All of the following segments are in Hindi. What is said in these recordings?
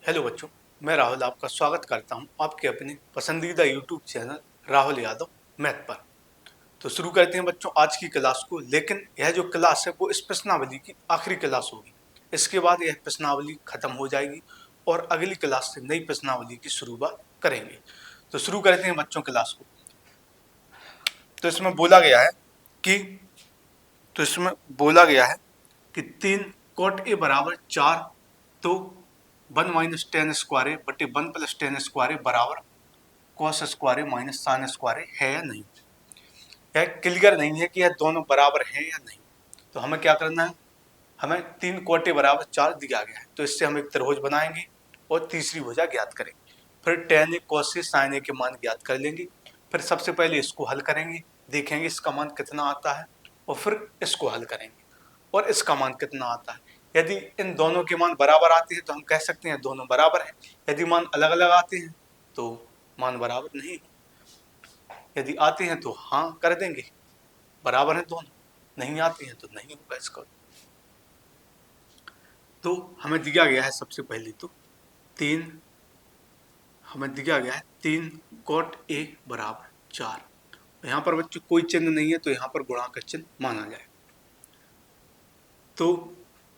हेलो बच्चों, मैं राहुल आपका स्वागत करता हूं आपके अपने पसंदीदा YouTube channel Rahul Yadav math पर। तो शुरू करते हैं बच्चों आज की क्लास को। लेकिन यह जो क्लास है वो इस प्रश्नावली की आखिरी क्लास होगी। इसके बाद यह प्रश्नावली खत्म हो जाएगी और अगली क्लास से नई प्रश्नावली की शुरुआत करेंगे। तो शुरू करते हैं बच्चों क्लास को। तो इसमें बोला गया है कि कि 3 cot A बराबर 4, तो 1 - tan² बटे 1 + tan² बराबर cos² माइनस sin² है या नहीं। यह क्लियर नहीं है कि यह दोनों बराबर हैं या नहीं। तो हमें क्या करना है, हमें 3 cot A बराबर 4 दिया गया है, तो इससे हम एक त्रिभुज बनाएंगे और तीसरी भुजा ज्ञात करेंगे। फिर tan A cos A sin A के मान ज्ञात कर लेंगे। फिर सबसे पहले इसको हल करेंगे, देखेंगे इसका मान कितना आता है, और फिर इसको हल करेंगे और इसका मान कितना आता है। यदि इन दोनों के मान बराबर आते हैं तो हम कह सकते हैं दोनों बराबर हैं। यदि मान अलग अलग आते हैं तो मान बराबर नहीं। यदि आते हैं तो हाँ कर देंगे, बराबर हैं दोनों। नहीं आते हैं तो नहीं होगा इसका। तो हमें दिया गया है सबसे पहले तो हमें दिया गया है 3 cot A बराबर 4। यहाँ पर बच्चों कोई चिन्ह नहीं है तो यहाँ पर गुणा का चिन्ह माना जाए। तो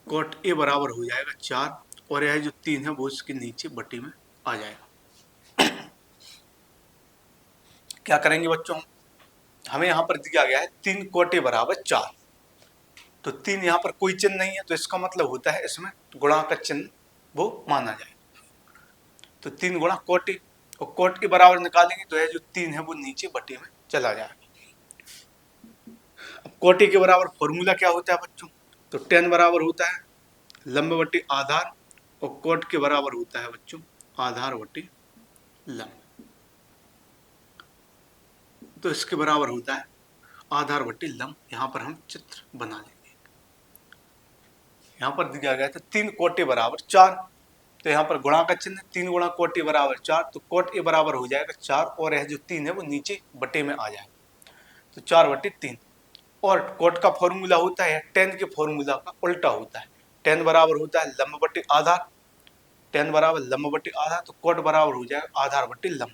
cot A बराबर हो जाएगा 4 और यह जो 3 है वो इसके नीचे बटी में आ जाएगा। क्या करेंगे बच्चों, हमें यहाँ पर दिया गया है 3 cot A बराबर 4, तो 3 यहाँ पर कोई चिन्ह नहीं है तो इसका मतलब होता है इसमें गुणा का चिन्ह वो माना जाए। तो 3 गुणा cot A, और cot A बराबर निकालेंगे तो यह जो 3 है वो नीचे बटे में चला जाएगा। अब cot A के बराबर फॉर्मूला क्या होता है बच्चों, तो tan बराबर होता है लंब बटे आधार, और cot के बराबर होता है बच्चों आधार बटे लंब। तो इसके बराबर होता है आधार बटे लंब। यहाँ पर हम चित्र बना लेंगे। यहाँ पर दिया गया था 3 cot A बराबर 4, तो यहाँ पर गुणा का चिन्ह 3 गुणा cot A बराबर 4, तो cot A बराबर हो जाएगा 4 और यह जो 3 है वो नीचे बटे में आ जाएगा, तो 4/3। और cot का फॉर्मूला होता है tan के फॉर्मूला का उल्टा होता है। tan बराबर होता है लंब बटे आधार, tan बराबर लंब बटे आधार, तो cot बराबर हो जाएगा आधार बटे लंब।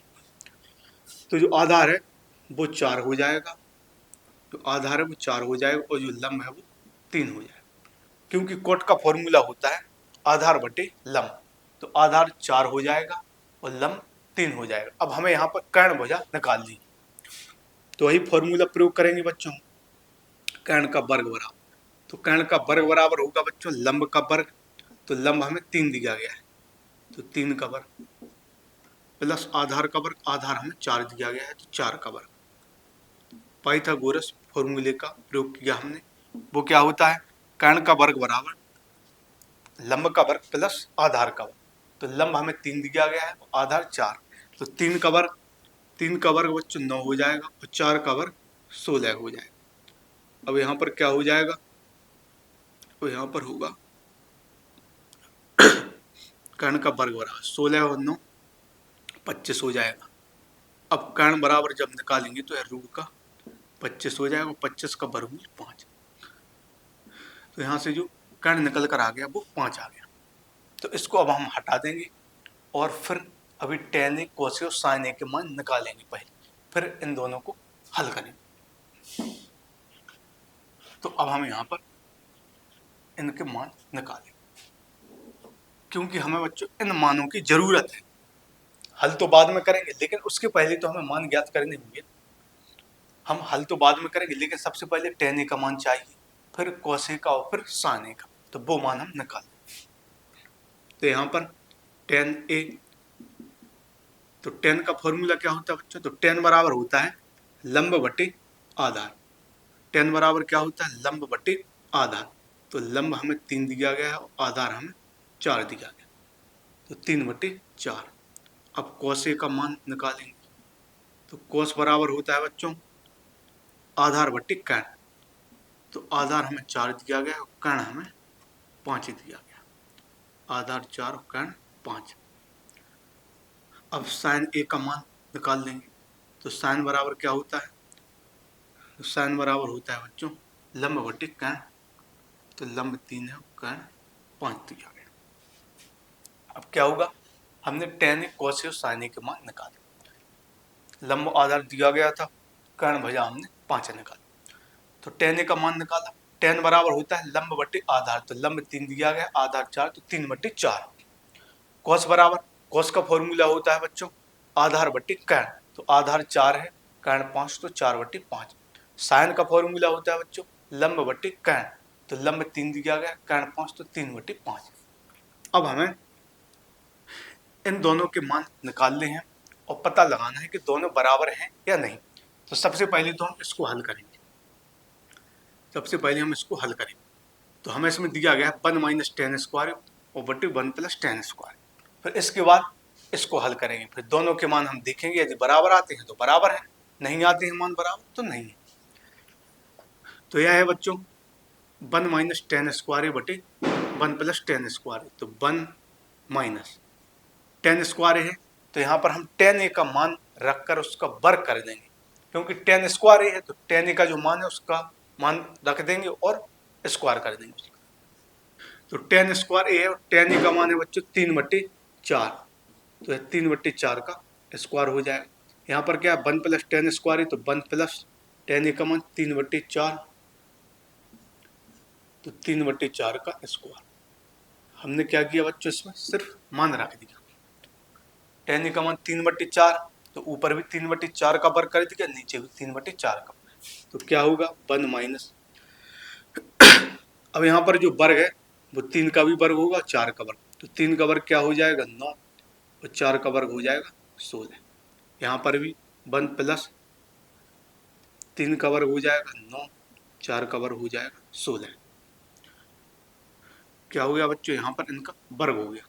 तो जो आधार है वो 4 हो जाएगा, जो आधार है वो 4 हो जाएगा और जो लंब है वो 3 हो जाएगा, क्योंकि cot का फॉर्मूला होता है आधार बटे लंब। तो आधार 4 हो जाएगा और लंब 3 हो जाएगा। अब हमें यहाँ पर कर्ण भुजा निकालनी, तो वही फॉर्मूला प्रयोग करेंगे बच्चों। कर्ण का वर्ग बराबर, तो कर्ण का वर्ग बराबर होगा बच्चों लंब का वर्ग, तो लंब हमें 3 दिया गया है, तो 3 का वर्ग प्लस आधार का वर्ग, आधार हमें 4 दिया गया है तो 4 का वर्ग। पाइथागोरस फॉर्मूले का प्रयोग किया हमने, वो क्या होता है कर्ण का वर्ग बराबर लंब का वर्ग प्लस आधार का वर्ग। तो लंब हमें 3 दिया गया है, आधार 4, तो 3 का वर्ग बच्चों 9 हो जाएगा और 4 का वर्ग 16 हो जाएगा। अब यहाँ पर क्या हो जाएगा, तो यहाँ पर होगा कर्ण का वर्ग बराबर 16 और 9 25 हो जाएगा। अब कर्ण बराबर जब निकालेंगे तो यह रूट का 25 हो जाएगा, 25 का वर्गमूल 5। तो यहाँ से जो कर्ण निकल कर आ गया वो 5 आ गया। तो इसको अब हम हटा देंगे और फिर अभी tan A cos A और sin A के मान निकालेंगे पहले, फिर इन दोनों को हल करेंगे। तो अब हम यहाँ पर इनके मान निकालेंगे, क्योंकि हमें बच्चों इन मानों की जरूरत है। हल तो बाद में करेंगे लेकिन उसके पहले तो हमें मान ज्ञात करने होंगे। हम हल तो बाद में करेंगे लेकिन सबसे पहले tan A का मान चाहिए, फिर cos A का और फिर sin A का, तो वो मान हम निकालें। तो यहाँ पर tan A, तो tan का फॉर्मूला क्या होता है बच्चों, तो tan बराबर होता है लंब बटे आधार। tan बराबर क्या होता है लंब बटे आधार, तो लंब हमें 3 दिया गया है और आधार हमें 4 दिया गया, तो 3/4। अब cos A का मान निकालेंगे, तो cos बराबर होता है बच्चों आधार बटे कर्ण, तो आधार हमें 4 दिया गया और कर्ण हमें 5 दिया गया, आधार 4 और कर्ण 5। अब sin A का मान निकाल लेंगे, तो sin बराबर क्या होता है, तो sin बराबर होता है बच्चों लंब बटे कर्ण, तो लंब 3 है कर्ण 5 दिया गया। अब क्या होगा, हमने tan a cos a और sin a के मान निकाले। लंब आधार दिया गया था, कर्ण भुजा हमने 5 निकाला। तो tan a का मान निकाला। tan बराबर होता है लंब बटे आधार, तो लंब 3 दिया गया, आधार 4, तो 3/4। cos बराबर, cos का फॉर्मूला होता है बच्चों आधार बटे कर्ण, तो आधार 4 है, कर्ण 5, तो 4/5। साइन का फॉर्मूला होता है बच्चों लंब बटे कर्ण, तो लंब 3 दिया गया, कर्ण 5, तो 3/5। अब हमें इन दोनों के मान निकालने हैं और पता लगाना है कि दोनों बराबर हैं या नहीं। तो सबसे पहले तो हम इसको हल करेंगे। तो हमें इसमें दिया गया 1 - tan स्क्वायर और बटे 1 + tan स्क्वायर। फिर इसके बाद इसको हल करेंगे, फिर दोनों के मान हम देखेंगे, यदि बराबर आते हैं तो बराबर है, नहीं आते हैं मान बराबर तो नहीं है। तो यह है बच्चों 1 - tan स्क्वायर बटे 1 + tan स्क्वायर, तो 1 - tan स्क्वायर है, तो यहाँ पर हम tan a का मान रखकर उसका वर्ग कर देंगे, क्योंकि tan स्क्वायर है तो tan a का जो मान है उसका मान रख देंगे और स्क्वायर कर देंगे। तो tan स्क्वायर a है और tan a का मान है बच्चों 3/4, तो 3/4 का स्क्वायर हो जाएगा। यहाँ पर क्या है 1 + tan स्क्वायर है, तो 1 + tan a का मान 3/4, तो 3/4 का स्क्वायर। हमने क्या किया बच्चों, इसमें सिर्फ मान रख दिया। tan a का मान 3/4, तो ऊपर भी 3/4 का वर्ग कर दिया, नीचे भी 3/4 का। तो क्या होगा 1 - अब यहाँ पर जो वर्ग है वो 3 का भी वर्ग होगा, 4 का वर्ग, तो 3 का वर्ग क्या हो जाएगा 9 और 4 का वर्ग हो जाएगा 16। यहाँ पर भी 1 + 3 का वर्ग हो जाएगा 9, 4 का वर्ग हो जाएगा 16। क्या हो गया बच्चों, यहाँ पर इनका वर्ग हो गया,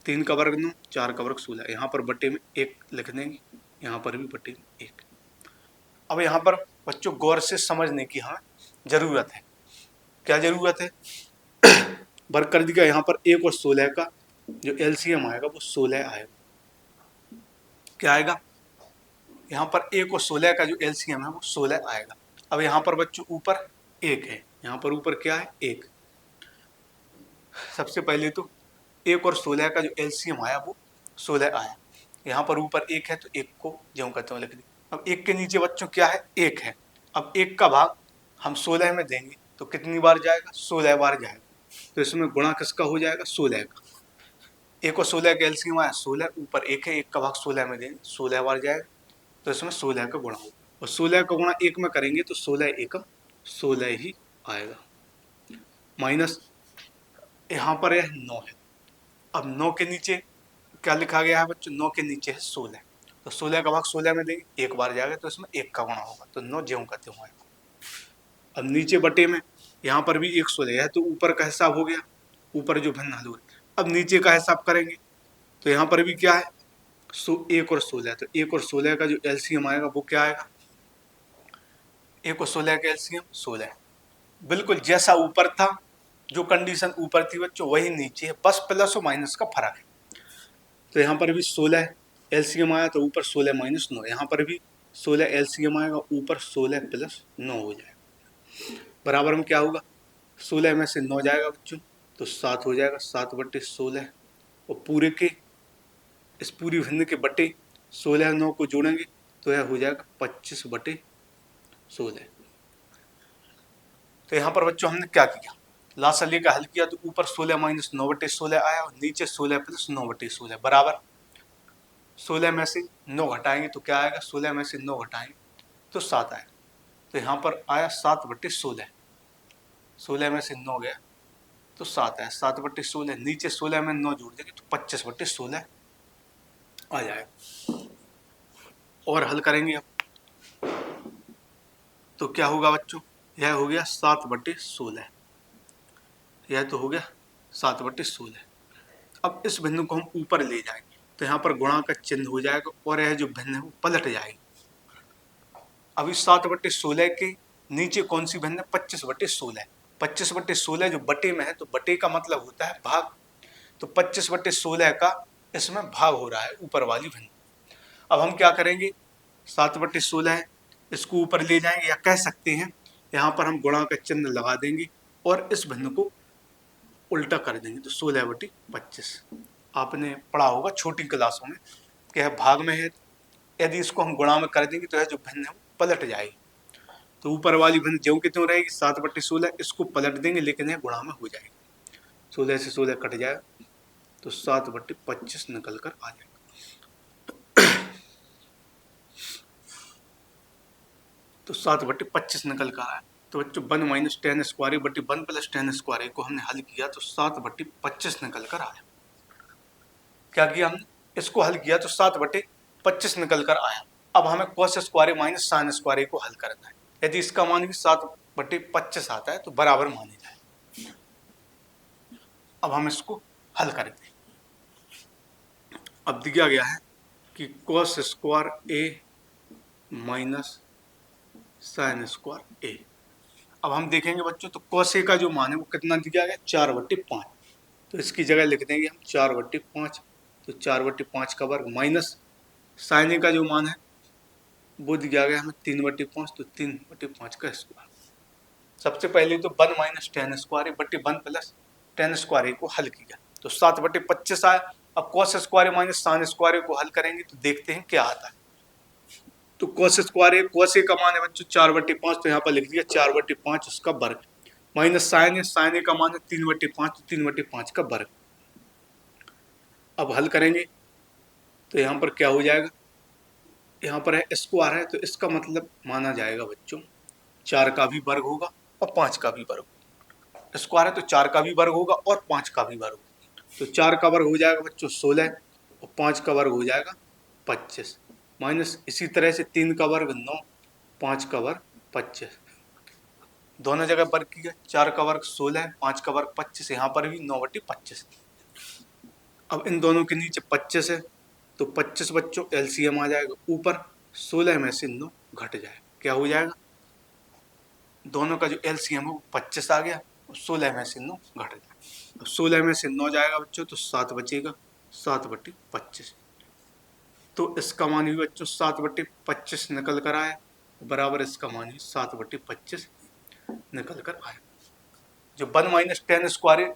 3 का वर्ग 9, 4 का वर्ग 16। यहाँ पर बटे में 1 लिख देंगे, यहाँ पर भी बटे में 1। अब यहाँ पर बच्चों गौर से समझने की हमें जरूरत है। क्या जरूरत है, वर्ग कर दिया। यहाँ पर 1 और 16 का जो एलसीएम आएगा वो 16 आएगा। क्या आएगा, यहाँ पर 1 और 16 का जो एलसीएम है वो 16 आएगा। अब यहाँ पर बच्चों ऊपर 1 है, यहाँ पर ऊपर क्या है 1। सबसे पहले तो 1 और 16 का जो एलसीएम आया वो 16 आया। यहाँ पर ऊपर 1 है तो 1 को ज्यों कहते हैं लिख दी। अब 1 के नीचे बच्चों क्या है 1 है। अब 1 का भाग हम 16 में देंगे तो कितनी बार जाएगा, 16 बार जाएगा। तो इसमें गुणा किसका हो जाएगा, 16 का। 1 और 16 का एलसीएम आया 16, ऊपर 1 है, 1 का भाग 16 में देंगे, 16 बार जाएगा, तो इसमें 16 का गुणा होगा। और 16 का गुणा 1 में करेंगे तो 16 एकम 16 ही आएगा। माइनस यहाँ पर यह 9 है। अब 9 के नीचे क्या लिखा गया है बच्चों, 9 के नीचे है 16, तो 16 का भाग 16 में देंगे, 1 बार जाएगा तो इसमें 1 का गुणा होगा, तो 9 ज्यों का त्यों आएगा। अब नीचे बटे में यहाँ पर भी 1 16 है, तो ऊपर का हिसाब हो गया, ऊपर जो भिन्न हल हो गया। अब नीचे का हिसाब करेंगे तो यहाँ पर भी क्या है 1 और 16, तो 1 और 16 का जो एलसीएम आएगा वो क्या आएगा, 1 और 16 का एलसीएम 16। बिल्कुल जैसा ऊपर था, जो कंडीशन ऊपर थी बच्चों वही नीचे है, बस प्लस और माइनस का फर्क है। तो यहाँ पर भी 16 एलसीएम आया तो ऊपर 16 - 9, यहाँ पर भी 16 एलसीएम आएगा, ऊपर 16 + 9 हो जाएगा। बराबर में क्या होगा, 16 में से 9 जाएगा बच्चों तो 7 हो जाएगा, 7/16। और पूरे के इस पूरी भिन्न के बटे 16 9 को जोड़ेंगे तो यह हो जाएगा 25/16। तो यहाँ पर बच्चों हमने क्या किया, लासली का हल किया तो ऊपर 16 - 9/16 आया और नीचे 16 + 9/16 बराबर 16 में से 9 घटाएंगे तो क्या आएगा, 16 में से 9 घटाएंगे तो 7 आएगा। तो यहाँ पर आया 7/16, 16 में से 9 गया तो 7 आया, 7/16। नीचे 16 में 9 जोड़ देंगे तो 25/16 आ जाएगा। और हल करेंगे अब तो क्या होगा बच्चों, यह हो गया 7/16, यह तो हो गया 7/16। अब इस भिन्न को हम ऊपर ले जाएंगे तो यहाँ पर गुणा का चिन्ह हो जाएगा और यह जो भिन्न है वो पलट जाएगी। अभी 7/16 के नीचे कौन सी भिन्न है, 25/16। 25/16 जो बटे में है तो बटे का मतलब होता है भाग, तो 25/16 का इसमें भाग हो रहा है ऊपर वाली भिन्न। अब हम क्या करेंगे, 7/16 है इसको ऊपर ले जाएंगे, या कह सकते हैं यहाँ पर हम गुणा का चिन्ह लगा देंगे और इस भिन्न को उल्टा कर देंगे तो 16/25। आपने पढ़ा होगा छोटी क्लासों में कि यह भाग में है, यदि इसको हम गुणा में कर देंगे तो यह जो भिन्न है वो पलट जाएगी। तो ऊपर वाली भिन्न ज्यों की त्यों रहेगी 7/16, इसको पलट देंगे लेकिन यह गुणा में हो जाएगी। 16 से 16 कट जाएगा तो 7/25 निकल कर आ जाएगा। तो 7/25 निकल कर आया। तो बच्चों 1 - 10 स्क्वायर बटी 1 + 10 स्क्वायर को हमने हल किया तो 7/25 निकल कर आया। क्या किया हमने, इसको हल किया तो 7/25 निकल कर आया। अब हमें cos square minus sin square को हल करना है। यदि इसका मान भी 7/25 आता है तो बराबर माने जाए। अब हम इसको हल करेंगे। अब दिया गया है कि cos square a minus sin square a। अब हम देखेंगे बच्चों तो cos a का जो मान है वो कितना दिया गया 4/5। तो इसकी जगह लिख देंगे हम 4/5। तो 4/5 का वर्ग माइनस sin a का जो मान है वो दिया गया हमें 3/5। तो 3/5 का स्क्वायर। सबसे पहले तो 1 - 10 स्क्वायर बटी 1 + 10 स्क्वायर को हल किया तो 7/25 आया। अब cos square minus sin square को हल करेंगे तो देखते हैं क्या आता है। तो cos स्क्वायर cos a का मान है बच्चों 4/5, तो यहाँ पर लिख दिया 4/5 उसका वर्ग माइनस sin a का मान है 3/5, तो 3/5 का वर्ग। अब हल करेंगे तो यहाँ पर क्या हो जाएगा, यहाँ पर है स्क्वायर है तो इसका मतलब माना जाएगा बच्चों 4 का भी वर्ग होगा और 5 का भी वर्ग होगा। स्क्वायर है तो 4 का भी वर्ग होगा और 5 का भी वर्ग होगा। तो 4 का वर्ग हो जाएगा बच्चों 16 और 5 का वर्ग हो जाएगा 25 माइनस इसी तरह से 3 का वर्ग 9, 5 का वर्ग 25। दोनों जगह वर्ग किया, 4 का वर्ग 16, 5 का वर्ग 25, यहाँ पर भी 9/25। अब इन दोनों के नीचे 25 है तो 25 बच्चों एलसीएम आ जाएगा। ऊपर 16 में से 9 घट जाएगा, क्या हो जाएगा, दोनों का जो एलसीएम है वो 25 आ गया और 16 में से 9 घट जाएगा। अब 16 में से 9 जाएगा बच्चों तो 7 बचेगा, 7/25। तो इसका मान भी बच्चों 7/25 निकल कर आया, बराबर इसका मान भी 7/25 निकल कर आया। जो 1 - 10 स्क्वायर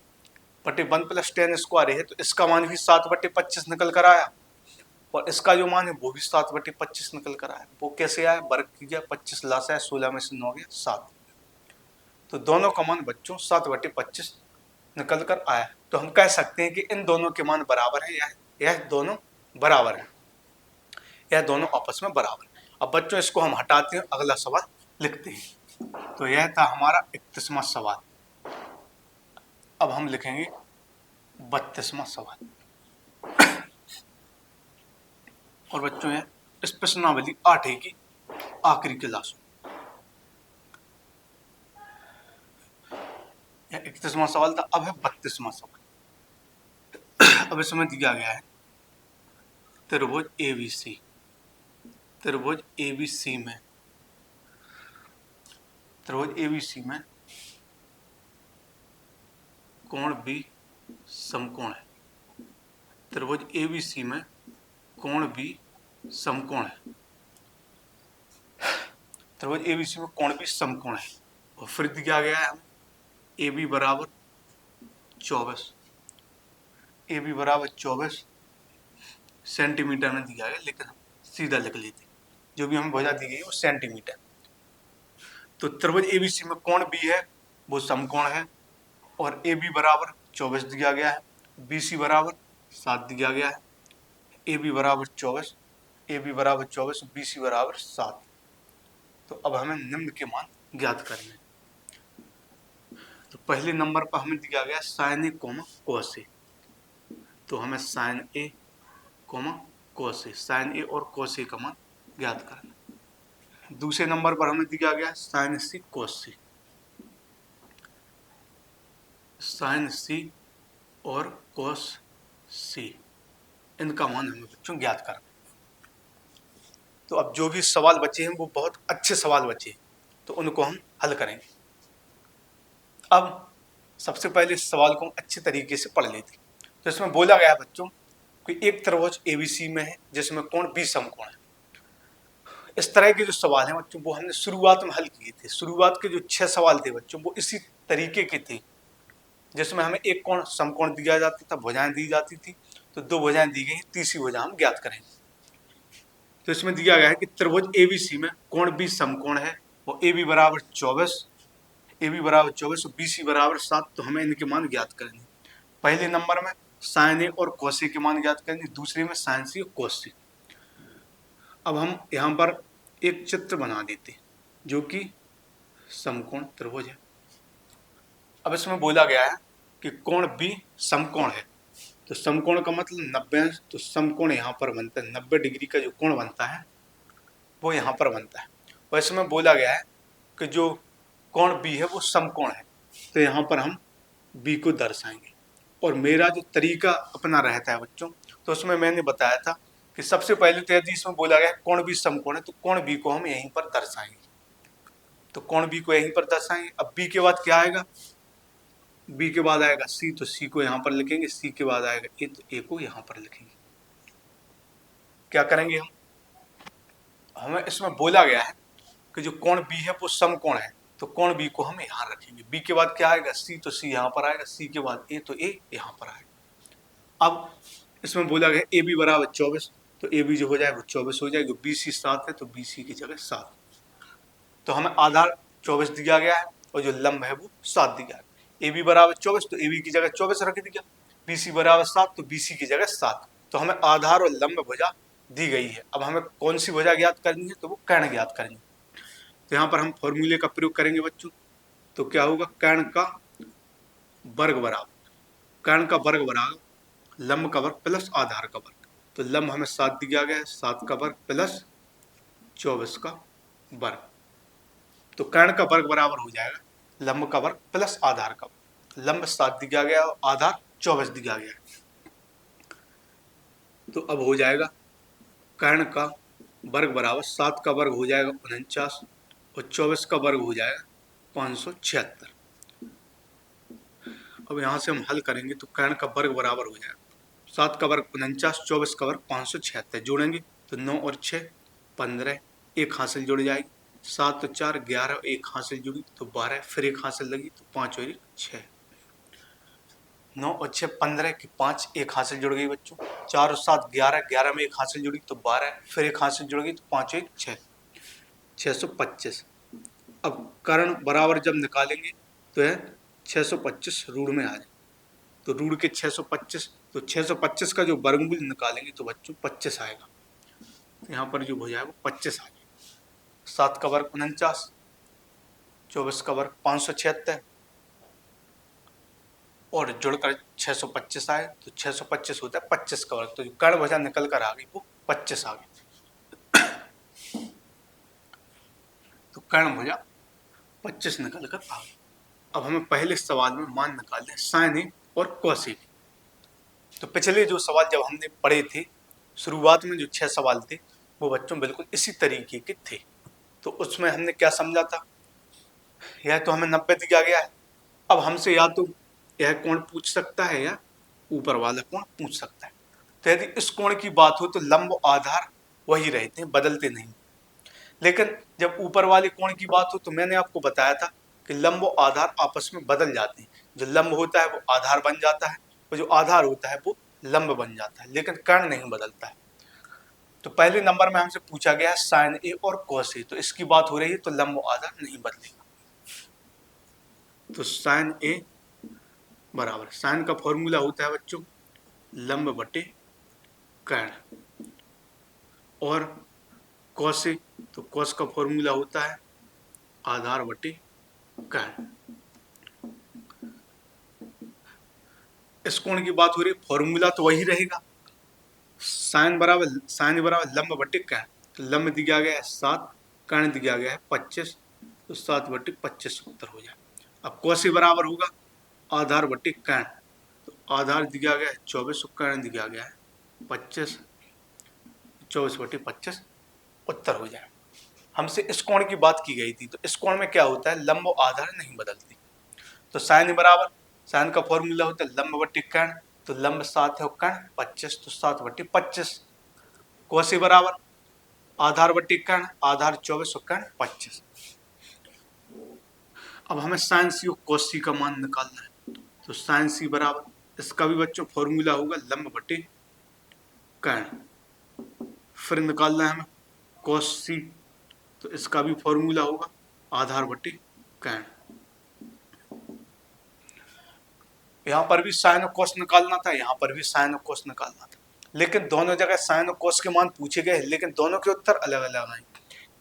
बटे 1 + 10 स्क्वायर है तो इसका मान भी 7/25 निकल कर आया और इसका जो मान है वो भी 7/25 निकल कर आया। वो कैसे आया, वर्ग कीजिए, 25 लासा है, 16 में से 9 गया 7। तो दोनों का मान बच्चों 7/25 निकल कर आया। तो हम कह सकते हैं कि इन दोनों के मान बराबर है, यह दोनों बराबर है, यह दोनों आपस में बराबर है। अब बच्चों इसको हम हटाते हैं, अगला सवाल लिखते हैं। तो यह था हमारा 31वां सवाल। अब हम लिखेंगे 32वां सवाल। और बच्चों यह इस प्रश्नावली 8 की आखिरी क्लास। 31वां सवाल था, अब है 32वां सवाल। अब इसमें दिया गया है त्रिभुज एबीसी, त्रिभुज एबीसी में, त्रिभुज एबीसी में कोण बी समकोण है। त्रिभुज एबीसी में कोण बी समकोण है। त्रिभुज एबीसी में कोण बी समकोण है और फिर दिया गया है ए बी बराबर 24, ए बी बराबर 24 सेंटीमीटर में दिया गया, लेकिन हम सीधा लिख लेते, जो भी हमें भुजा दी गई है वो सेंटीमीटर। तो त्रिभुज एबीसी में कोण बी है वो समकोण है और ए बी बराबर 24 दिया गया है, बी सी बराबर 7 दिया गया है, ए बी बराबर 24, ए बी बराबर 24, बी सी बराबर 7। तो अब हमें निम्न के मान ज्ञात करने हैं। तो पहले नंबर पर हमें दिया गया sin a, cos a। तो हमें sin a, cos a, sin a और cos a का मान ज्ञात करना। दूसरे नंबर पर हमें दिया गया sin c, cos c। sin c और cos c इनका मान हमें बच्चों ज्ञात करना। तो अब जो भी सवाल बचे हैं वो बहुत अच्छे सवाल बचे हैं, तो उनको हम हल करेंगे। अब सबसे पहले इस सवाल को हम अच्छे तरीके से पढ़ लेते हैं। तो इसमें बोला गया है बच्चों कि एक त्रिभुज एबीसी में है जिसमें कोण बी समकोण है। इस तरह के जो सवाल हैं बच्चों वो हमने शुरुआत में हल किए थे। शुरुआत के जो 6 सवाल थे बच्चों वो इसी तरीके के थे, जिसमें हमें एक कोण समकोण दिया जाता था, भुजाएं दी जाती थी, तो दो भुजाएं दी गई, तीसरी भुजा हम ज्ञात करेंगे। तो इसमें दिया गया है कि त्रिभुज एबीसी में कोण बी समकोण है और ए बी बराबर 24, ए बी बराबर 24 और बी सी बराबर 7। तो हमें इनके मान ज्ञात करेंगे। पहले नंबर में साइन ए और कॉस ए के मान ज्ञात करेंगे, दूसरे में साइन सी और कॉस सी। अब हम यहाँ पर एक चित्र बना देते हैं जो कि समकोण त्रिभुज है। अब इसमें बोला गया है कि कोण बी समकोण है, तो समकोण का मतलब 90, तो समकोण यहाँ पर बनता है, 90 डिग्री का जो कोण बनता है वो यहाँ पर बनता है। और इसमें बोला गया है कि जो कोण बी है वो समकोण है, तो यहाँ पर हम बी को दर्शाएंगे। और मेरा जो तरीका अपना रहता है बच्चों, तो उसमें मैंने बताया था कि सबसे पहले तो यदि इसमें बोला गया कोण बी समकोण है तो कोण बी को हम यहीं पर दर्शाएंगे, तो कोण बी को यहीं पर दर्शाएंगे। अब बी के बाद क्या आएगा, बी के बाद आएगा सी, तो सी को यहाँ पर लिखेंगे, सी के बाद आएगा ए, तो ए को यहाँ पर लिखेंगे। क्या करेंगे हम, हमें इसमें बोला गया है कि जो कोण बी है वो समकोण है, तो कोण बी को हम यहाँ रखेंगे। बी के बाद क्या आएगा सी, तो सी यहाँ पर आएगा, सी के बाद ए, तो ए यहाँ पर आएगा। अब इसमें बोला गया ए बी बराबर 24, तो ए बी जो हो जाएगा वो 24 हो जाएगा, बी सी 7 है तो बी सी की जगह 7। तो हमें आधार 24 दिया गया है और जो लंब है वो 7 दिया है। ए बी बराबर 24 तो ए बी की जगह 24 रख दिया, बी सी बराबर 7 तो बी सी की जगह 7। तो हमें आधार और लंब भुजा दी गई है। अब हमें कौन सी भुजा ज्ञात करनी है, तो वो कर्ण ज्ञात करनी है। तो यहाँ पर हम फॉर्मूले का प्रयोग करेंगे बच्चों। तो क्या होगा, कर्ण का वर्ग बराबर, कर्ण का वर्ग बराबर लंब का वर्ग प्लस आधार का वर्ग। तो लंब हमें 7 दिया गया है, 7 का वर्ग प्लस 24 का वर्ग। तो कर्ण का वर्ग बराबर हो जाएगा लंब का वर्ग प्लस आधार का वर्ग। लंब 7 दिया गया और आधार 24 दिया गया। तो अब हो जाएगा कर्ण का वर्ग बराबर 7 का वर्ग हो जाएगा 49 और 24 का वर्ग हो जाएगा 576। अब यहाँ से हम हल करेंगे तो कर्ण का वर्ग बराबर हो जाएगा 7 का वर्ग 49, 24 का वर्ग 576। जोड़ेंगे तो 9 और 6 15, एक हासिल जुड़ जाएगी, 7 और 4 11, एक हासिल जुड़ी तो 12, फिर एक हासिल लगी तो 5 और 6, 9 और 6 15 की 5, एक हासिल जुड़ गई बच्चों, 4 और 7 11, 11 में एक हासिल जुड़ी तो 12, फिर एक हासिल जुड़ गई तो 5 और 1 6, 625। अब कर्ण बराबर जब निकालेंगे तो यह 625 रूढ़ में आ जाए, तो रूढ़ के 625, तो 625 का जो वर्गमूल निकालेंगे तो बच्चों 25 आएगा। तो यहाँ पर जो भुजा है वो 25 आ जाएगा। 7 का वर्ग 49, 24 का वर्ग 576 और जुड़कर 625 आए, तो 625 होता है 25 का वर्ग। तो जो कर्ण भुजा निकल कर आ गई वो 25 आ गई। तो कर्ण भुजा 25 निकल कर आ गई। अब हमें पहले सवाल में मान निकालने हैं साइन ए और कॉस ए। तो पिछले जो सवाल जब हमने पढ़े थे शुरुआत में, जो 6 सवाल थे वो बच्चों बिल्कुल इसी तरीके के थे। तो उसमें हमने क्या समझा था, यह तो हमें 90 दिया गया है। अब हमसे या तो यह कोण पूछ सकता है या ऊपर वाला कोण पूछ सकता है। तो यदि इस कोण की बात हो तो लंब आधार वही रहते हैं, बदलते नहीं। लेकिन जब ऊपर वाले कोण की बात हो तो मैंने आपको बताया था कि लंब और आधार आपस में बदल जाते हैं। जो लंब होता है वो आधार बन जाता है और जो आधार होता है वो लंब बन जाता है, लेकिन कर्ण नहीं बदलता है। तो पहले नंबर में हमसे पूछा गया है साइन ए और कॉस ए, तो इसकी बात हो रही है तो लंब और आधार नहीं बदलेगा। तो साइन ए बराबर, साइन का फॉर्मूला होता है बच्चों लंब बटे कर्ण, और कॉस ए, तो कॉस का फॉर्मूला होता है आधार बटे कर्ण। इस कोण की बात हो रही है, फॉर्मूला तो वही रहेगा, साइन बराबर लंब बटे कर्ण। तो लंब दिया गया है 7, कर्ण दिया गया है 25, तो 7 बटे 25 उत्तर हो जाए। अब कॉस ए बराबर होगा आधार बटे कर्ण, तो आधार दिया गया है 24 और कर्ण दिया गया है 25, 24 बटे 25 उत्तर हो जाए। हमसे इस कोण की बात की गई थी, तो इस कोण में क्या होता है, लंब और आधार नहीं बदलती। तो साइन बराबर, साइन का फॉर्मूला होता है लंब बटे कर्ण, तो लंब 7 है और कर्ण 25, तो 7 बटे 25। कॉस ए बराबर आधार बटे कर्ण, आधार 24 और कर्ण 25। अब हमें साइन सी और कॉस सी का मान निकालना है। तो साइन सी बराबर, इसका भी बच्चों फॉर्मूला होगा लंब बटे कर्ण। फिर निकालना है हमें cos c, तो इसका भी फॉर्मूला होगा आधार बटे कर्ण। यहाँ पर भी साइन और कोस निकालना था, यहाँ पर भी साइन और कोस निकालना था, लेकिन दोनों जगह साइन और कोस के मान पूछे गए, लेकिन दोनों के उत्तर अलग अलग आए।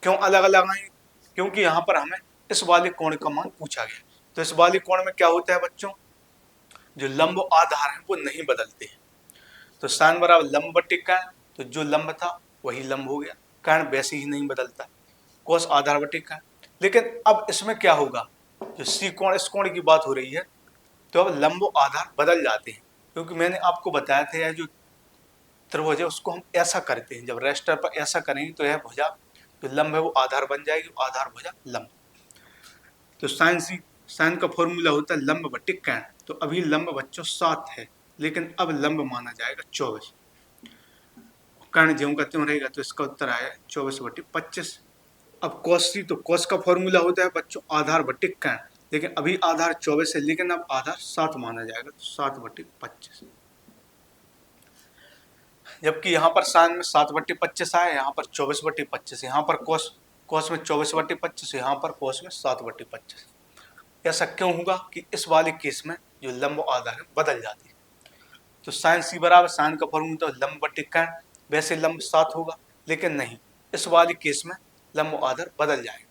क्यों अलग अलग आए? क्योंकि यहाँ पर हमें इस वाले कोण का मान पूछा गया। तो इस वाले कोण में क्या होता है बच्चों, जो लंब आधार है वो नहीं बदलते हैं। तो साइन बराबर लंब बटे कर्ण, तो जो लंब था वही लंब हो गया, कर्ण वैसे ही नहीं बदलता। कोस आधार बटे कर्ण। लेकिन अब इसमें क्या होगा, जो सी कोण इस कोण की बात हो रही है, तो अब लंब आधार बदल जाते हैं, क्योंकि मैंने आपको बताया था यह जो त्रिभुज है उसको हम ऐसा करते हैं, जब रेस्टर पर ऐसा करेंगे तो यह भुजा जो लंब है वो आधार बन जाएगी, आधार भुजा लंब। तो साइन का फॉर्मूला होता है लंब बटे कर्ण। तो अभी लंब बच्चों 7 है, लेकिन अब लंब माना जाएगा 24। कर्ण ज्यों का त्यों रहेगा, तो इसका उत्तर आया 24 बटे 25। अब cos c, तो cos का फॉर्मूला होता है बच्चों आधार बटे कर्ण, लेकिन अभी आधार 24 है, लेकिन अब आधार 7 माना जाएगा, तो 7 बटे 25। जबकि यहाँ पर साइन में 7 बटे 25 आया, यहाँ पर 24 बटे 25, यहाँ पर cos में 24 बटे 25, यहाँ पर cos में 7 बटे 25। ऐसा क्यों होगा कि इस वाले केस में जो लंब आधार है बदल जाती है। तो साइन सी बराबर साइन का फॉर्मूला तो लंब बटे कर्ण, वैसे लंब 7 होगा, लेकिन नहीं, इस वाले केस में लंब आधार बदल जाएगा।